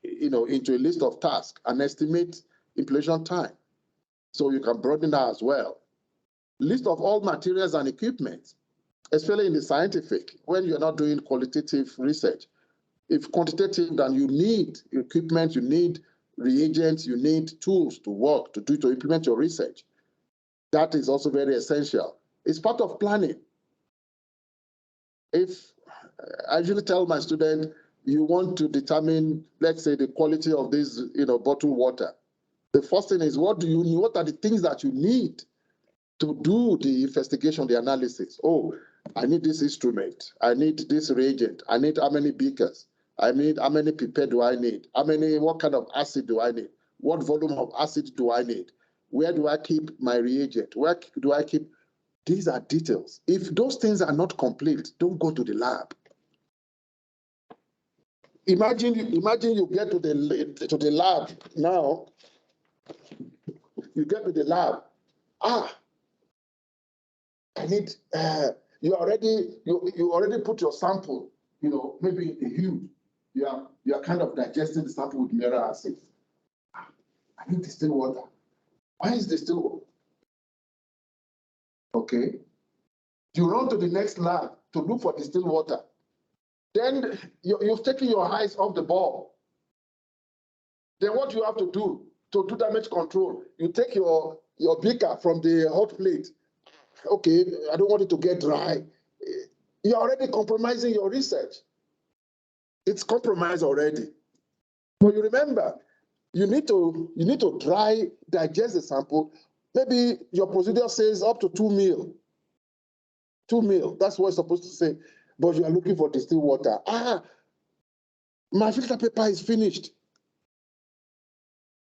E: a list of tasks and estimate implementation time. So you can broaden that as well. List of all materials and equipment, especially in the scientific, when you're not doing qualitative research. If quantitative, then you need equipment, you need reagents, you need tools to implement your research. That is also very essential. It's part of planning. If I usually tell my students, you want to determine, let's say, the quality of this, bottled water. The first thing is, what are the things that you need to do the investigation, the analysis? Oh, I need this instrument. I need this reagent. I need how many beakers? I need how many pipette do I need? What kind of acid do I need? What volume of acid do I need? Where do I keep my reagent? Where do I keep? These are details. If those things are not complete, don't go to the lab. Imagine you get to the lab now. You get to the lab. I need. You already put your sample. Maybe in the huge. You are kind of digesting the sample with mineral acid. I need distilled water. Why is distilled water? Okay. You run to the next lab to look for distilled water. Then you've taken your eyes off the ball. Then what you have to do damage control, you take your beaker from the hot plate. Okay, I don't want it to get dry. You're already compromising your research. It's compromised already. But you remember, you need to digest the sample. Maybe your procedure says up to 2 ml. 2 ml, that's what it's supposed to say. But you are looking for distilled water. My filter paper is finished.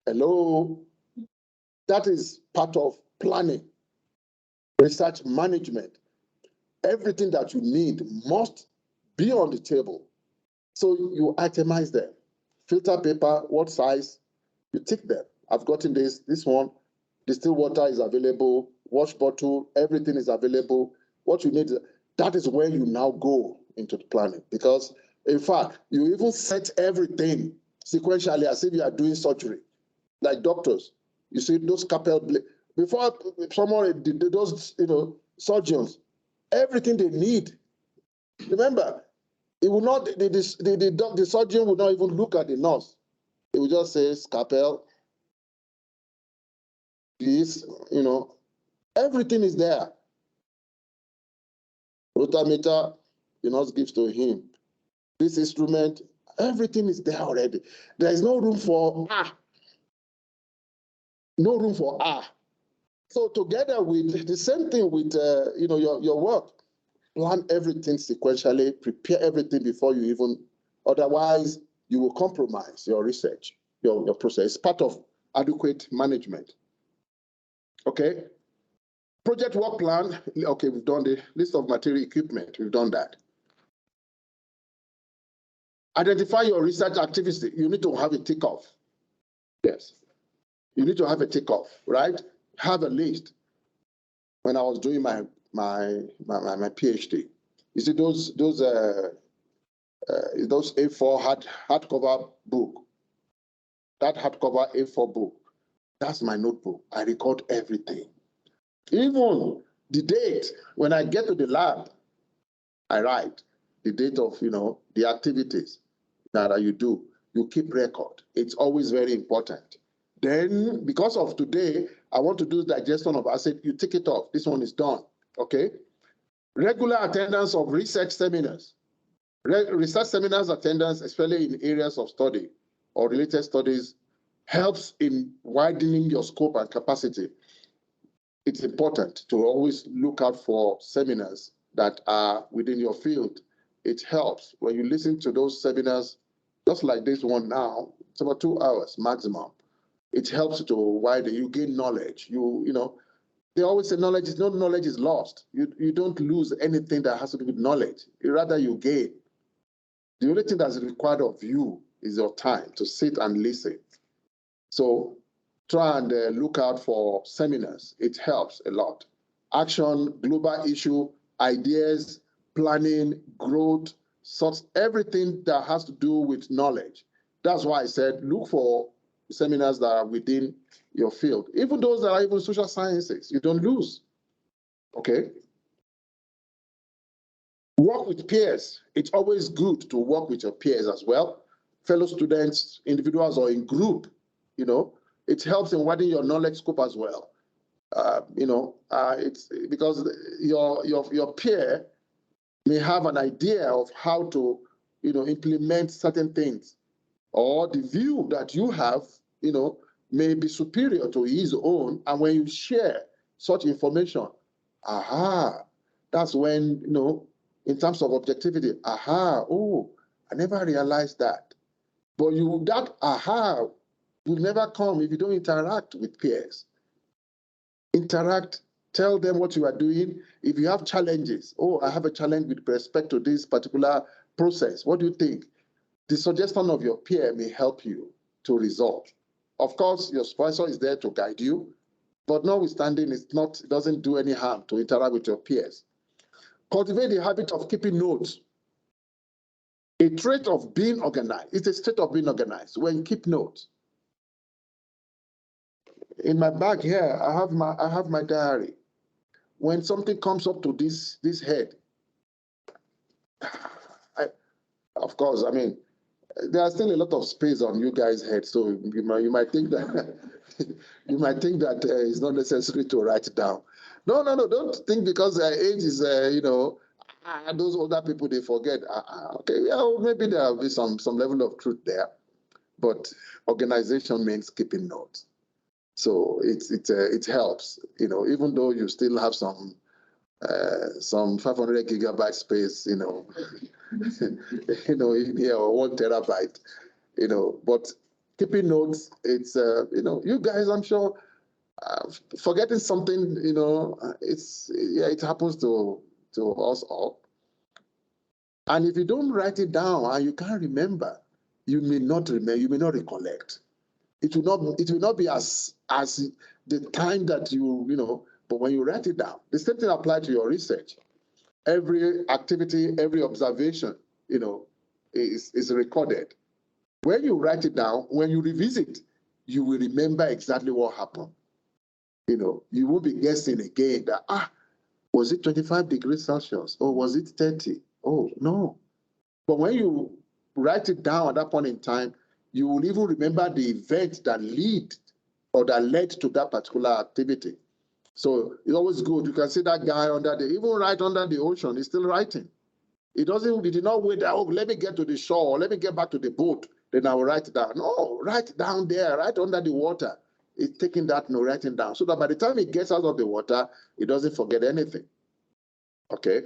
E: Hello? That is part of planning, research management. Everything that you need must be on the table. So you itemize them. Filter paper, what size? You tick them. I've gotten this one. Distilled water is available. Wash bottle, everything is available. What you need, that is where you now go into the planning. Because, in fact, you even set everything sequentially as if you are doing surgery. Like doctors, you see those scalpel blades. Before someone, those surgeons, everything they need. Remember, it will not. The surgeon will not even look at the nurse. It will just say scalpel. Please, everything is there. Rotameter, the nurse gives to him. This instrument, everything is there already. There is no room for No room for So together with the same thing with your work, plan everything sequentially, prepare everything before you even. Otherwise, you will compromise your research, your process. It's part of adequate management. Okay. Project work plan. Okay, we've done the list of material equipment. We've done that. Identify your research activity. You need to have a tick-off. Yes. You need to have a tick-off, right? Have a list. when I was doing my PhD. You see those A4 hardcover book, that hardcover A4 book, that's my notebook. I record everything. Even the date, when I get to the lab, I write the date of, the activities that you do. You keep record. It's always very important. Then, because of today, I want to do digestion of acid. You take it off. This one is done. Okay? Regular attendance of research seminars. Research seminars attendance, especially in areas of study or related studies, helps in widening your scope and capacity. It's important to always look out for seminars that are within your field. It helps when you listen to those seminars, just like this one now, it's about 2 hours maximum. It helps to widen, you gain knowledge. They always say knowledge is lost. You don't lose anything that has to do with knowledge. Rather you gain. The only thing that's required of you is your time to sit and listen. So try and look out for seminars. It helps a lot. Action, global issue, ideas, planning, growth, everything that has to do with knowledge. That's why I said look for seminars that are within your field. Even those that are even social sciences, you don't lose. Okay? Work with peers. It's always good to work with your peers as well. Fellow students, individuals, or in group, it helps in widening your knowledge scope as well. It's because your peer may have an idea of how to, implement certain things, or the view that you have, may be superior to his own. And when you share such information, that's when, in terms of objectivity, I never realized that. But that will never come if you don't interact with peers. Interact, tell them what you are doing. If you have challenges, I have a challenge with respect to this particular process. What do you think? The suggestion of your peer may help you to resolve. Of course, your supervisor is there to guide you, but notwithstanding, it doesn't do any harm to interact with your peers. Cultivate the habit of keeping notes. A trait of being organized. It's a state of being organized when you keep notes. In my bag here, I have my diary. When something comes up to this head, of course, there are still a lot of space on you guys' head, so you might think that it's not necessary to write it down. No, don't think because age is those older people, they forget. Okay, yeah, maybe there will be some level of truth there, but organization means keeping notes. So it helps, even though you still have some 500 gigabyte space, in here, or 1 terabyte, but keeping notes, it's, you guys, I'm sure, forgetting something, it happens to us all. And if you don't write it down and you can't remember, you may not recollect. It will not be as the time that but when you write it down, the same thing applies to your research. Every activity, every observation, is recorded. When you write it down, when you revisit, you will remember exactly what happened. You won't be guessing again that, was it 25 degrees Celsius? Or was it 30? Oh, no. But when you write it down at that point in time, you will even remember the event that led to that particular activity. So it's always good. You can see that guy even right under the ocean, he's still writing. He did not wait, let me get to the shore, let me get back to the boat, then I will write it down. No, write down there, right under the water. He's taking that note, writing down, so that by the time he gets out of the water, he doesn't forget anything. Okay?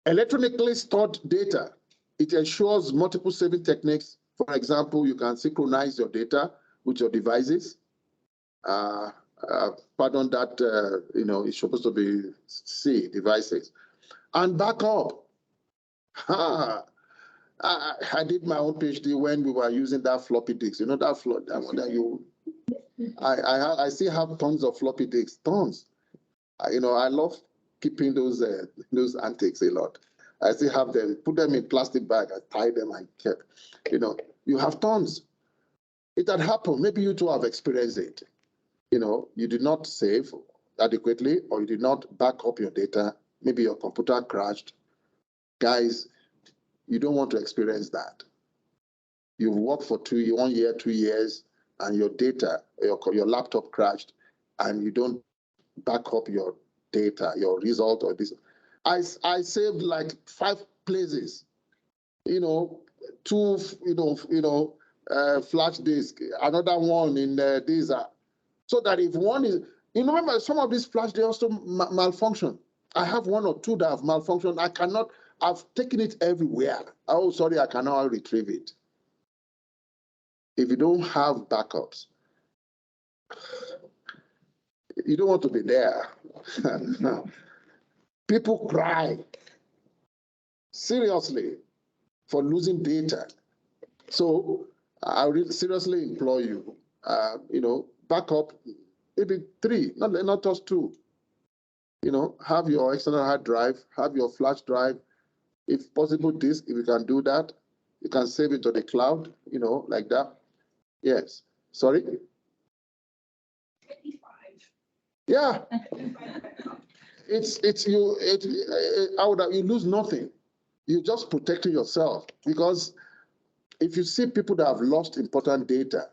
E: Electronically stored data. It ensures multiple saving techniques. For example, you can synchronize your data with your devices. Pardon that, it's supposed to be C, devices. And backup. I did my own PhD when we were using that floppy disk. That one that I still have tons of floppy disks, tons. I love keeping those antiques a lot. I still have them, put them in plastic bag, I tie them and kept, you have tons. It had happened, maybe you too have experienced it. You did not save adequately or you did not back up your data. Maybe your computer crashed. Guys, you don't want to experience that. You've worked for 1 year, 2 years, and your data, your laptop crashed, and you don't back up your data, your result or this. I saved like 5 places, 2, flash disk, another one in this, so that if one is, remember some of these flash, they also malfunction. I have 1 or 2 that have malfunctioned. I've taken it everywhere. Oh, sorry, I cannot retrieve it. If you don't have backups, you don't want to be there. People cry, seriously, for losing data. So I would seriously implore you, backup maybe 3, not just 2. Have your external hard drive, have your flash drive, if possible disk, if you can do that, you can save it to the cloud, like that. Yes. Sorry?
G: 25.
E: Yeah. You lose nothing. You're just protecting yourself, because if you see people that have lost important data,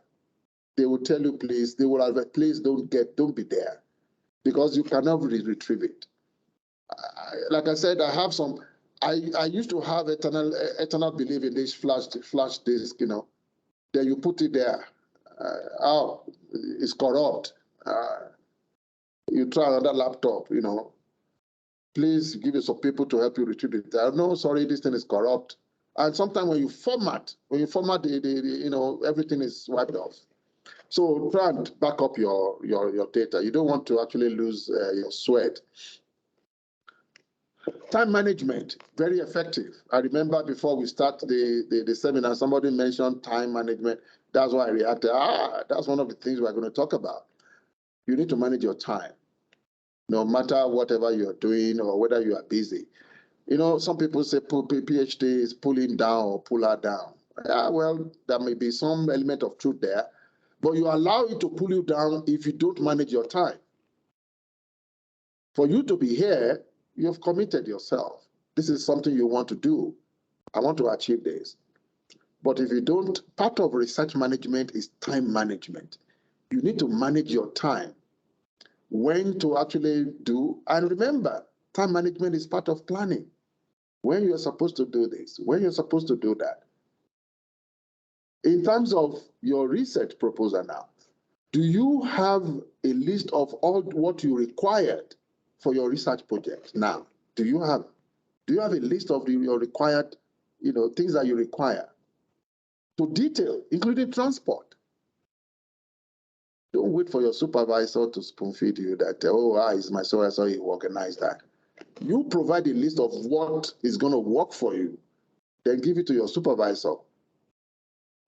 E: they will tell you, please, they will have, please don't be there, because you cannot retrieve it. Like I said, I have some. I used to have eternal belief in this flash disk. Then you put it there. It's corrupt. You try another laptop. Please give it some people to help you retrieve it. No, sorry, this thing is corrupt. And sometimes when you format the everything is wiped off. So try and back up your data. You don't want to actually lose your sweat. Time management, very effective. I remember before we start the seminar, somebody mentioned time management. That's why I reacted. That's one of the things we're going to talk about. You need to manage your time, no matter whatever you're doing or whether you are busy. Some people say PhD is pull him down or pull her down. Well, there may be some element of truth there, but you allow it to pull you down if you don't manage your time. For you to be here, you've committed yourself. This is something you want to do. I want to achieve this. But if you don't, part of research management is time management. You need to manage your time, when to actually do. And remember, time management is part of planning. When you're supposed to do this, when you're supposed to do that. In terms of your research proposal now, do you have a list of all what you required for your research project now? Do you have a list of your required, things that you require? To detail, including transport. Don't wait for your supervisor to spoon feed you that, it's my supervisor, he organized that. You provide a list of what is going to work for you, then give it to your supervisor.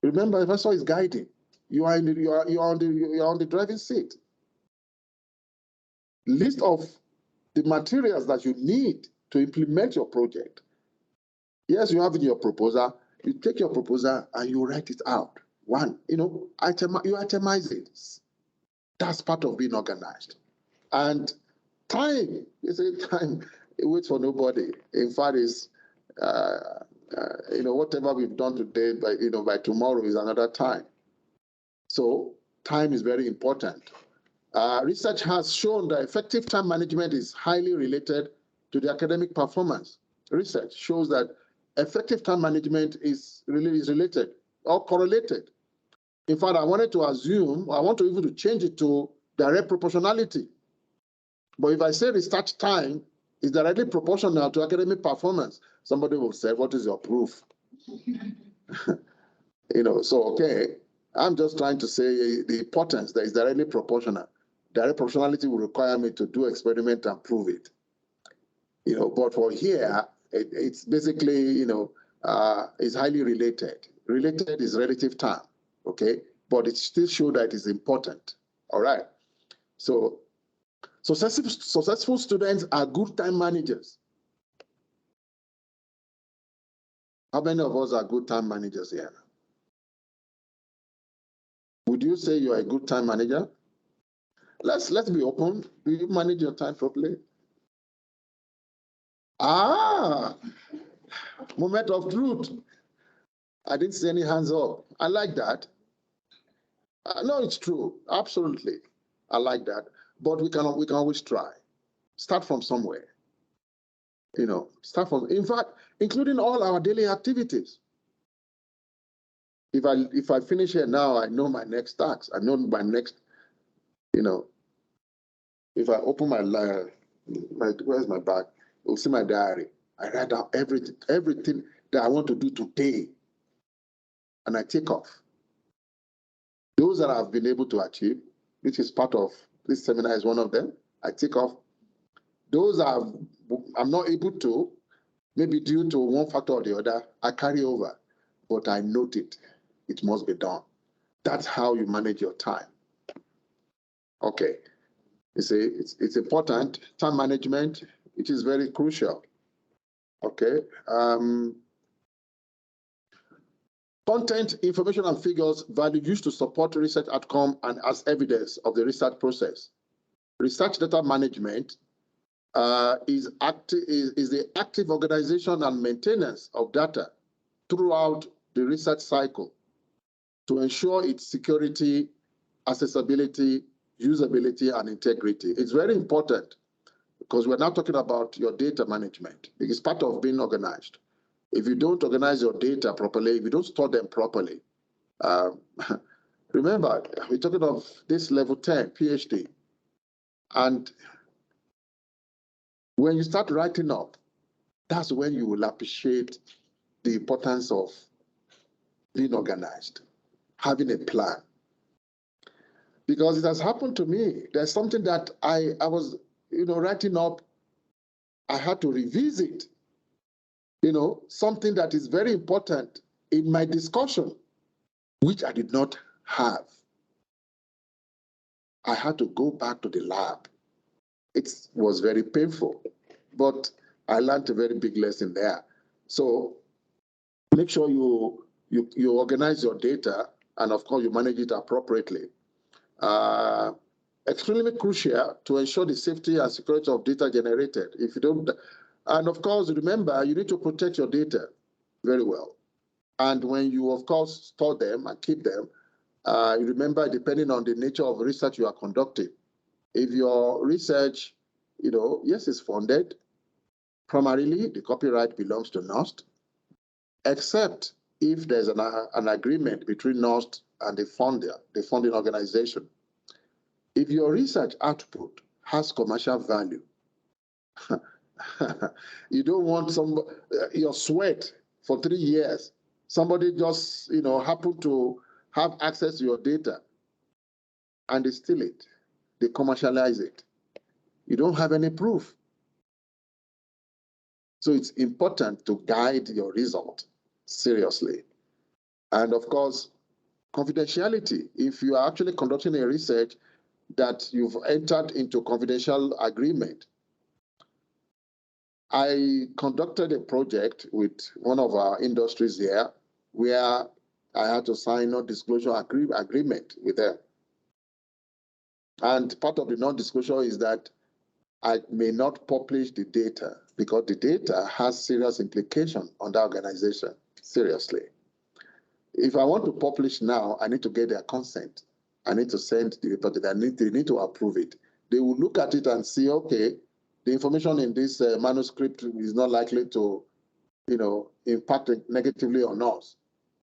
E: Remember, the supervisor is guiding. You are on the driving seat. List of the materials that you need to implement your project. Yes, you have in your proposal. You take your proposal and you write it out. You itemize it. That's part of being organized. And time, time, it waits for nobody. In fact, it's, whatever we've done today, by tomorrow is another time. So time is very important. Research has shown that effective time management is highly related to the academic performance. Research shows that effective time management is related or correlated. In fact, I want to even change it to direct proportionality. But if I say research time is directly proportional to academic performance, somebody will say, what is your proof? Okay, I'm just trying to say the importance that is directly proportional. Direct proportionality will require me to do experiment and prove it. But for here, it's basically, it's highly related. Related is relative time, okay? But it still shows that it's important. All right. So successful students are good time managers. How many of us are good time managers here? Would you say you are a good time manager? Let's be open. Do you manage your time properly? Ah, moment of truth. I didn't see any hands up. I like that. No, it's true. Absolutely. I like that. But we can always try. Start from somewhere. Start from, in fact, including all our daily activities. If I finish here now, I know my next task. I know my next, if I open where's my bag? You'll see my diary. I write down everything that I want to do today. And I take off. Those that I've been able to achieve, which is part of this seminar, is one of them. I take off. Those I'm not able to, maybe due to one factor or the other, I carry over. But I note it. It must be done. That's how you manage your time. Okay. You see, it's important. Time management, it is very crucial. Okay. Content, information, and figures value used to support research outcome and as evidence of the research process. Research data management is the active organization and maintenance of data throughout the research cycle to ensure its security, accessibility, usability, and integrity. It's very important because we're now talking about your data management. It is part of being organized. If you don't organize your data properly, if you don't store them properly, remember, we're talking of this level 10, PhD. And when you start writing up, that's when you will appreciate the importance of being organized, having a plan. Because it has happened to me. There's something that I was, writing up, I had to revisit, something that is very important in my discussion, which I did not have. I had to go back to the lab. It was very painful, but I learned a very big lesson there. So make sure you organize your data, and of course you manage it appropriately. Extremely crucial to ensure the safety and security of data generated. If you don't, and of course, remember, you need to protect your data very well. And when you, of course, store them and keep them, you remember, depending on the nature of research you are conducting. If your research, yes, is funded, primarily the copyright belongs to NUST, except if there's an agreement between NUST and the funding organization. If your research output has commercial value, you don't want your sweat for 3 years. Somebody just, happen to have access to your data and they steal it. They commercialize it. You don't have any proof. So it's important to guide your result seriously. And of course, confidentiality. If you are actually conducting a research that you've entered into confidential agreement. I conducted a project with one of our industries here where I had to sign a non-disclosure agreement with them. And part of the non-disclosure is that I may not publish the data because the data has serious implication on the organization, seriously. If I want to publish now, I need to get their consent. I need to send the report. They need to approve it. They will look at it and see, okay, the information in this manuscript is not likely to, impact negatively on us.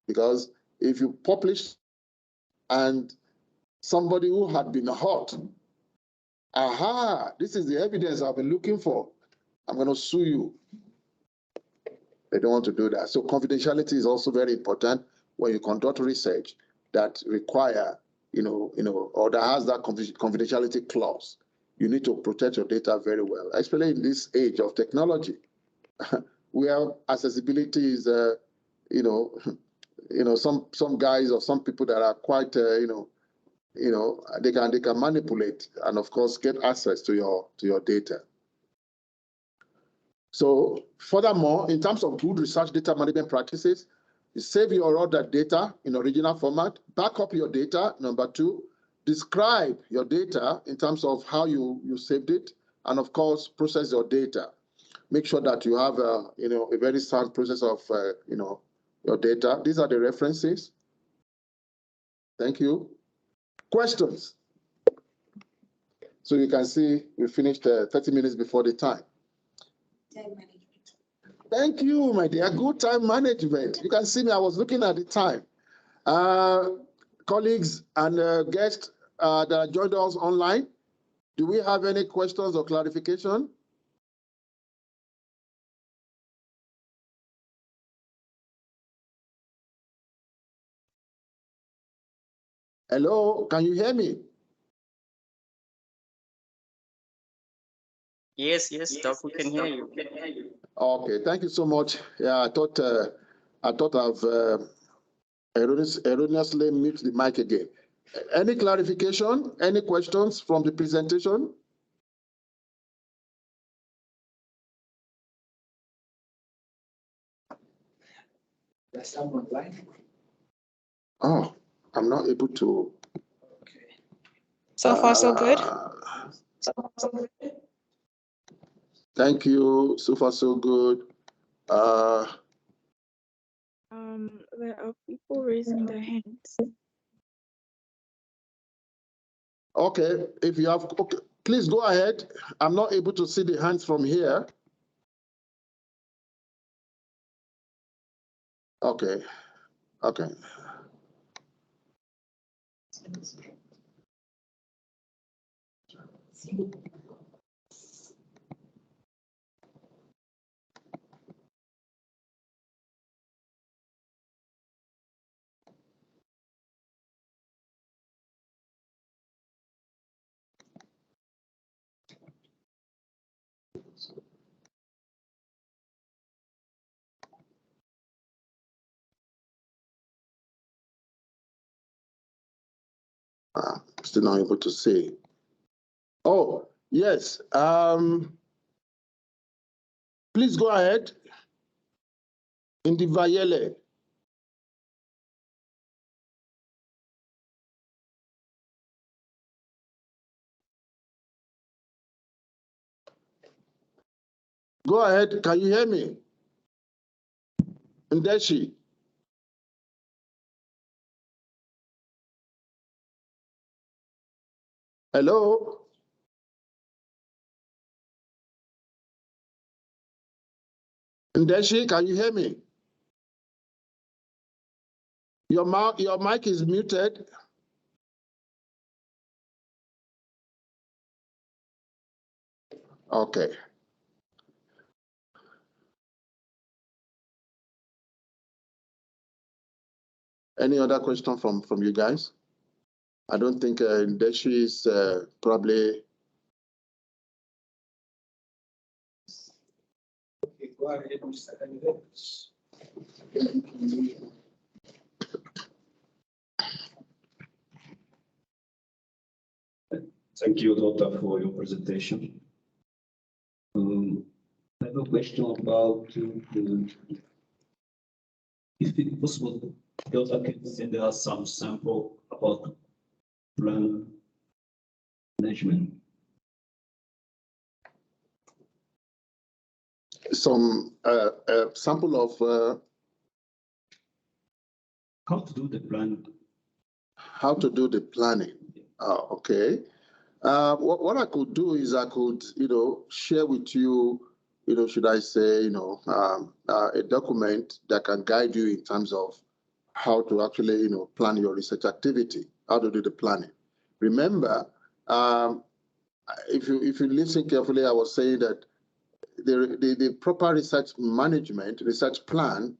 E: Because if you publish and somebody who had been hurt, aha, this is the evidence I've been looking for, I'm going to sue you. They don't want to do that. So confidentiality is also very important when you conduct research that require, or that has that confidentiality clause. You need to protect your data very well, especially in this age of technology, where accessibility is, some guys or some people that are quite, they can manipulate and of course get access to your data. So furthermore, in terms of good research data management practices, you save your raw data in original format, back up your data. Number 2, describe your data in terms of how you saved it, and of course, process your data. Make sure that you have a very sound process of your data. These are the references. Thank you. Questions? So you can see we finished 30 minutes before the time.
G: Time management.
E: Thank you, my dear. Good time management. You can see me, I was looking at the time. Colleagues and guests that joined us online, do we have any questions or clarification? Hello, can you hear me?
S: Yes, Doc, we can hear you.
E: Okay, thank you so much. Yeah, I thought I've erroneously muted the mic again. Any clarification? Any questions from the presentation?
A: There's someone online.
E: Oh, I'm not able to.
A: Okay.
O: So far, so good.
E: Thank you. So far, so good.
T: There are people raising their hands.
E: Okay, if you have, okay, please go ahead. I'm not able to see the hands from here. Okay, okay. Still not able to see. Oh, yes. Please go ahead. Indivayele. Go ahead. Can you hear me? Ndeshi. Hello? Ndeshi, can you hear me? Your mic is muted. Okay. Any other question from you guys? I don't think Ndeshi is probably.
A: Okay, go ahead, Mr. Candidates.
M: Thank you, Doctor, for your presentation. I have a question about if it's possible, Doctor can send us some sample about plan management.
E: Some sample of
M: how to do the plan.
E: How to do the planning. Oh, okay. What I could do is I could, share with you, should I say, a document that can guide you in terms of how to actually, plan your research activity, how to do the planning. Remember, if you listen carefully, I was saying that the proper research management, research plan,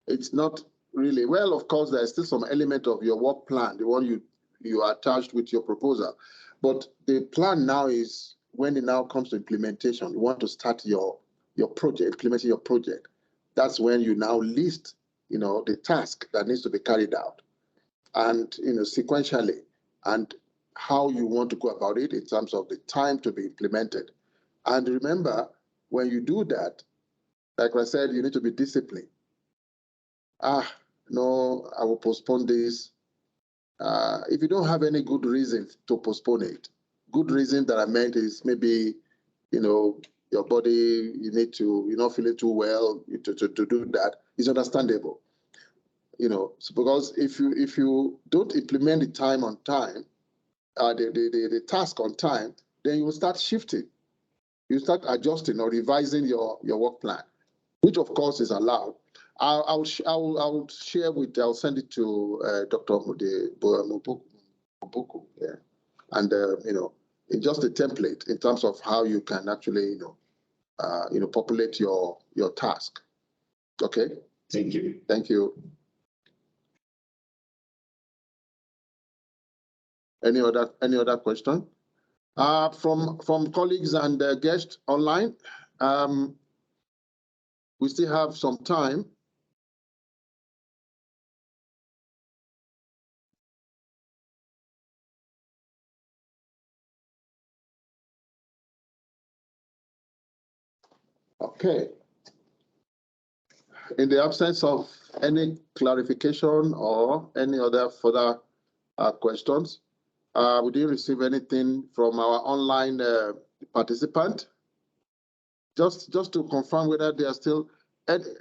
E: it's not really, well, of course, there's still some element of your work plan, the one you attached with your proposal. But the plan now is when it now comes to implementation, you want to start your project, implementing your project. That's when you now list, the task that needs to be carried out. And, sequentially, and how you want to go about it in terms of the time to be implemented. And remember, when you do that, like I said, you need to be disciplined. No, I will postpone this. If you don't have any good reason to postpone it, good reason that I meant is maybe, your body, you're not feeling too well to do that is understandable. So because if you don't implement the time on time, the task on time, then you will start shifting. You start adjusting or revising your work plan, which of course is allowed. I'll share I'll send it to Dr. Mubuku, yeah, and it's just a template in terms of how you can actually populate your task. Okay.
M: Thank you.
E: Thank you. Any other question? From colleagues and guests online, we still have some time. Okay. In the absence of any clarification or any other further questions, we didn't receive anything from our online participant. Just to confirm whether they are still.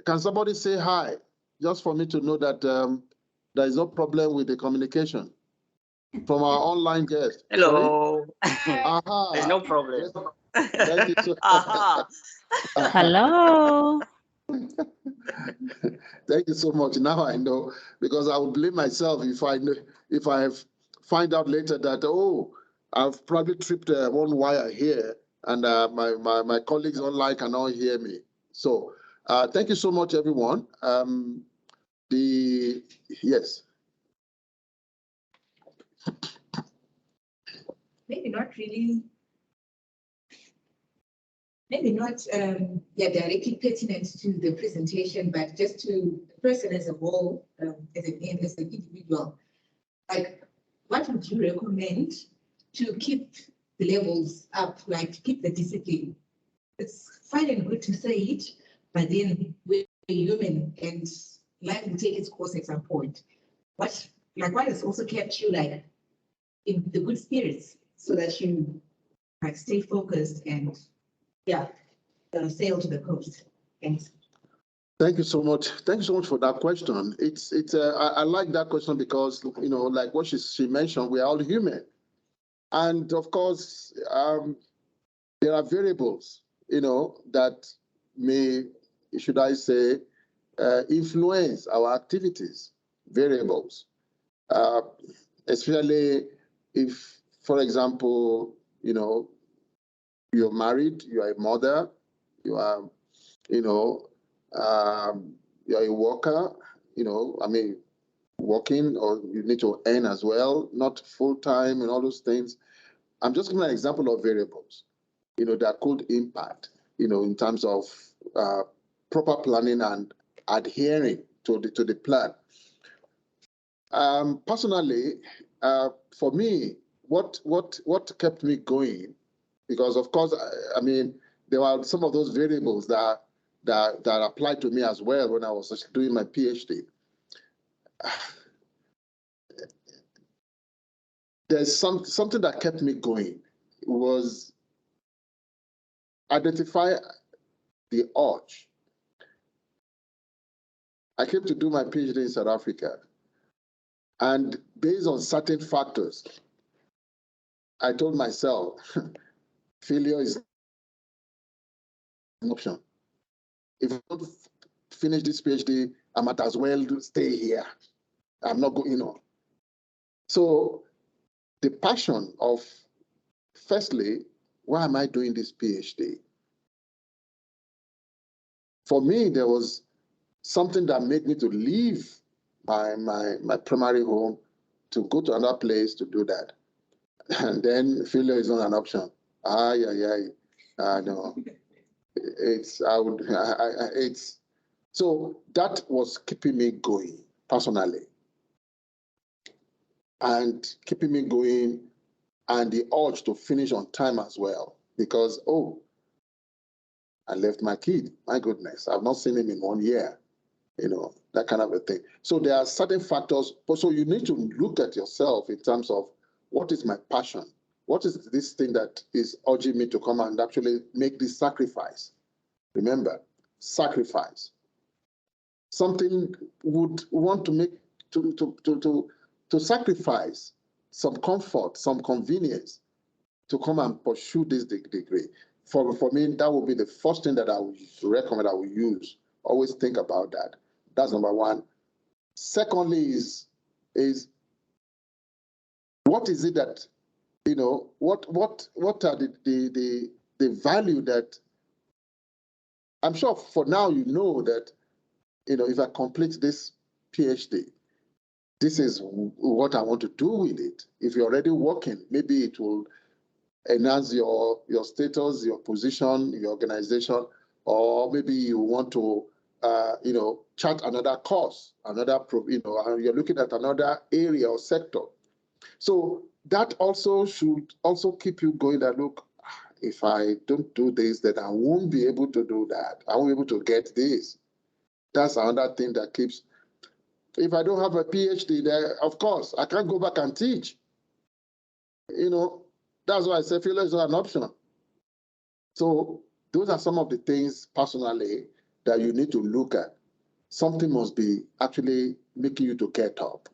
E: Can somebody say hi, just for me to know that there is no problem with the communication from our online guest?
S: Hello.
E: Aha.
S: There's no problem.
E: Thank you so
S: Aha.
U: Hello.
E: Thank you so much. Now I know, because I would blame myself if I find out later that I've probably tripped one wire here and my colleagues online cannot hear me. So thank you so much, everyone. Yes.
G: Maybe not really. Maybe not directly pertinent to the presentation, but just to the person as a whole, as an individual. Like, what would you recommend to keep the levels up, like to keep the discipline? It's fine and good to say it, but then we're human and life will take its course at some point. What has also kept you like in the good spirits so that you like stay focused and sail to the coast? Thanks.
E: Thank you so much. Thank you so much for that question. I like that question because, like what she mentioned, we are all human. And of course, there are variables, that may, should I say, influence our activities, variables. Especially if, for example, you're married, you are a mother, you are, you're a worker, working, or you need to earn as well, not full-time and all those things. I'm just giving an example of variables, that could impact, in terms of proper planning and adhering to the plan. Personally, for me, what kept me going, because of course, there were some of those variables that applied to me as well when I was doing my PhD. There's something that kept me going. It was identify the urge. I came to do my PhD in South Africa, and based on certain factors, I told myself, failure is an option. If I don't finish this PhD, I might as well stay here. I'm not going on. So the passion of, firstly, why am I doing this PhD? For me, there was something that made me to leave my primary home to go to another place to do that. And then failure is not an option. No. So that was keeping me going personally. and keeping me going, and the urge to finish on time as well, because, oh, I left my kid. My goodness, I've not seen him in 1 year, that kind of a thing. So there are certain factors. So you need to look at yourself in terms of what is my passion? What is this thing that is urging me to come and actually make this sacrifice? Remember, sacrifice. Something would want to make, to sacrifice some comfort, some convenience to come and pursue this degree. For me, that would be the first thing that I would recommend, I would use. Always think about that. That's number one. Secondly is what is it that, what are the value that, I'm sure for now you know that, if I complete this PhD, this is what I want to do with it. If you're already working, maybe it will enhance your status, your position, your organization, or maybe you want to, chart another course, you're looking at another area or sector. So that also should also keep you going that, look, if I don't do this, then I won't be able to do that. I won't be able to get this. That's another thing that keeps, if I don't have a PhD there, of course, I can't go back and teach. That's why I say failure is not an option. So those are some of the things personally that you need to look at. Something must be actually making you to get up.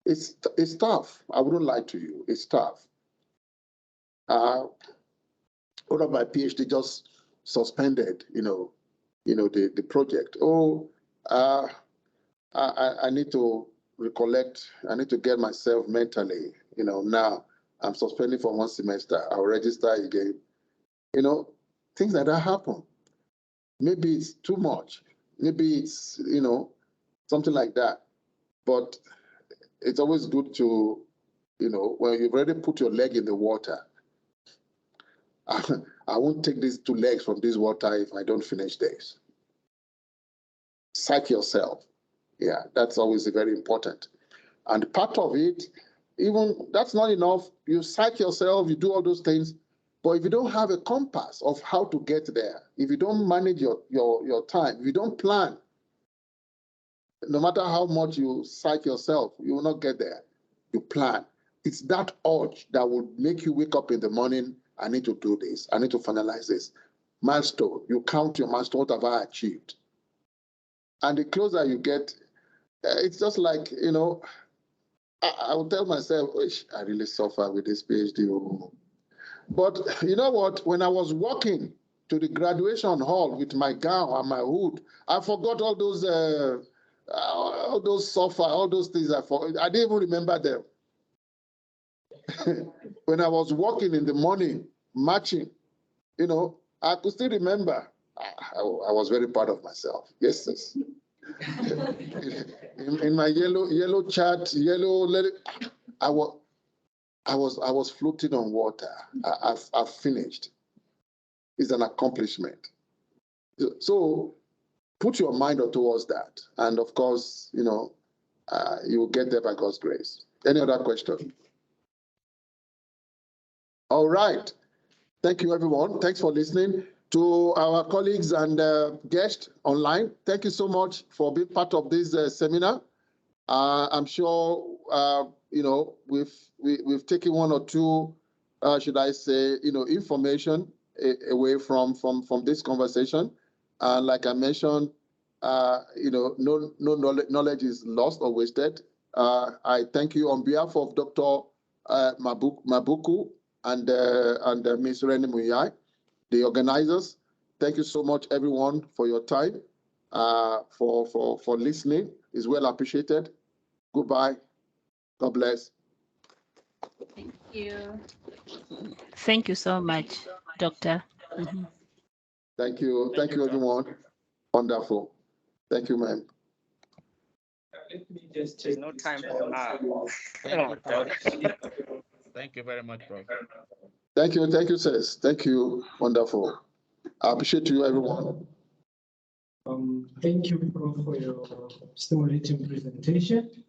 E: It's tough. I wouldn't lie to you. It's tough. One of my PhD just suspended, the project. I need to recollect. I need to get myself mentally. Now I'm suspending for 1 semester. I'll register again. Things like that happen. Maybe it's too much. Maybe it's, something like that. But it's always good to, when you've already put your leg in the water, I won't take these 2 legs from this water if I don't finish this. Psych yourself. Yeah, that's always very important. And part of it, even that's not enough. You psych yourself, you do all those things. But if you don't have a compass of how to get there, if you don't manage your time, if you don't plan, no matter how much you psych yourself, you will not get there. You plan. It's that urge that will make you wake up in the morning. I need to do this. I need to finalize this. Milestone. You count your milestone. What have I achieved? And the closer you get, it's just like, I will tell myself, I really suffer with this PhD. But you know what? When I was walking to the graduation hall with my gown and my hood, I forgot all those suffer, all those things. I didn't even remember them. When I was walking in the morning, marching, I could still remember. I was very proud of myself. Yes, yes. in my yellow chart, I was floating on water. I've finished. It's an accomplishment. So put your mind towards that. And of course, you will get there by God's grace. Any other question? All right. Thank you, everyone. Thanks for listening. To our colleagues and guests online, thank you so much for being part of this seminar. I'm sure, we've taken 1 or 2, should I say, information away from this conversation. And like I mentioned, no knowledge is lost or wasted. I thank you on behalf of Dr. Mabuku and Ms. Reni Muyai, the organizers. Thank you so much, everyone, for your time, for listening. It's well appreciated. Goodbye. God bless.
U: Thank you. Thank you so much, Doctor.
E: Thank you. Thank you, everyone. Wonderful. Thank you, ma'am.
A: Let me just
S: There's no time for
B: Thank you very much, Prof.
E: Thank you, sis. Thank you. Wonderful. I appreciate you, everyone.
A: Thank you, Prof, for your stimulating presentation.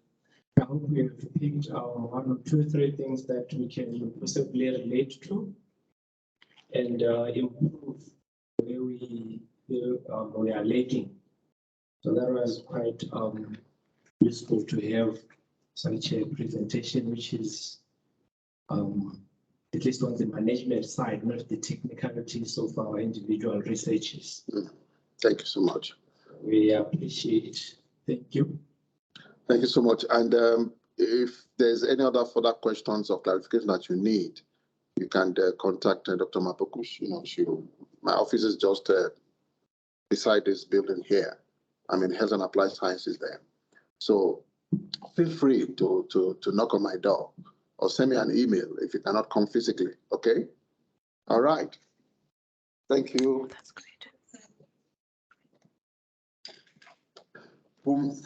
A: I hope we have picked 1 or 2, 3 things that we can possibly relate to and improve where we feel we are lacking. So that was quite useful to have such a presentation, which is at least on the management side, not the technicalities of our individual researches.
E: Thank you so much.
A: We appreciate it. Thank you.
E: Thank you so much. And if there's any other further questions or clarification that you need, you can contact Dr. Mapokush. My office is just beside this building here. I'm in Health and Applied Sciences there. So feel free to knock on my door or send me an email if you cannot come physically, okay? All right. Thank you.
O: That's great.
E: Boom.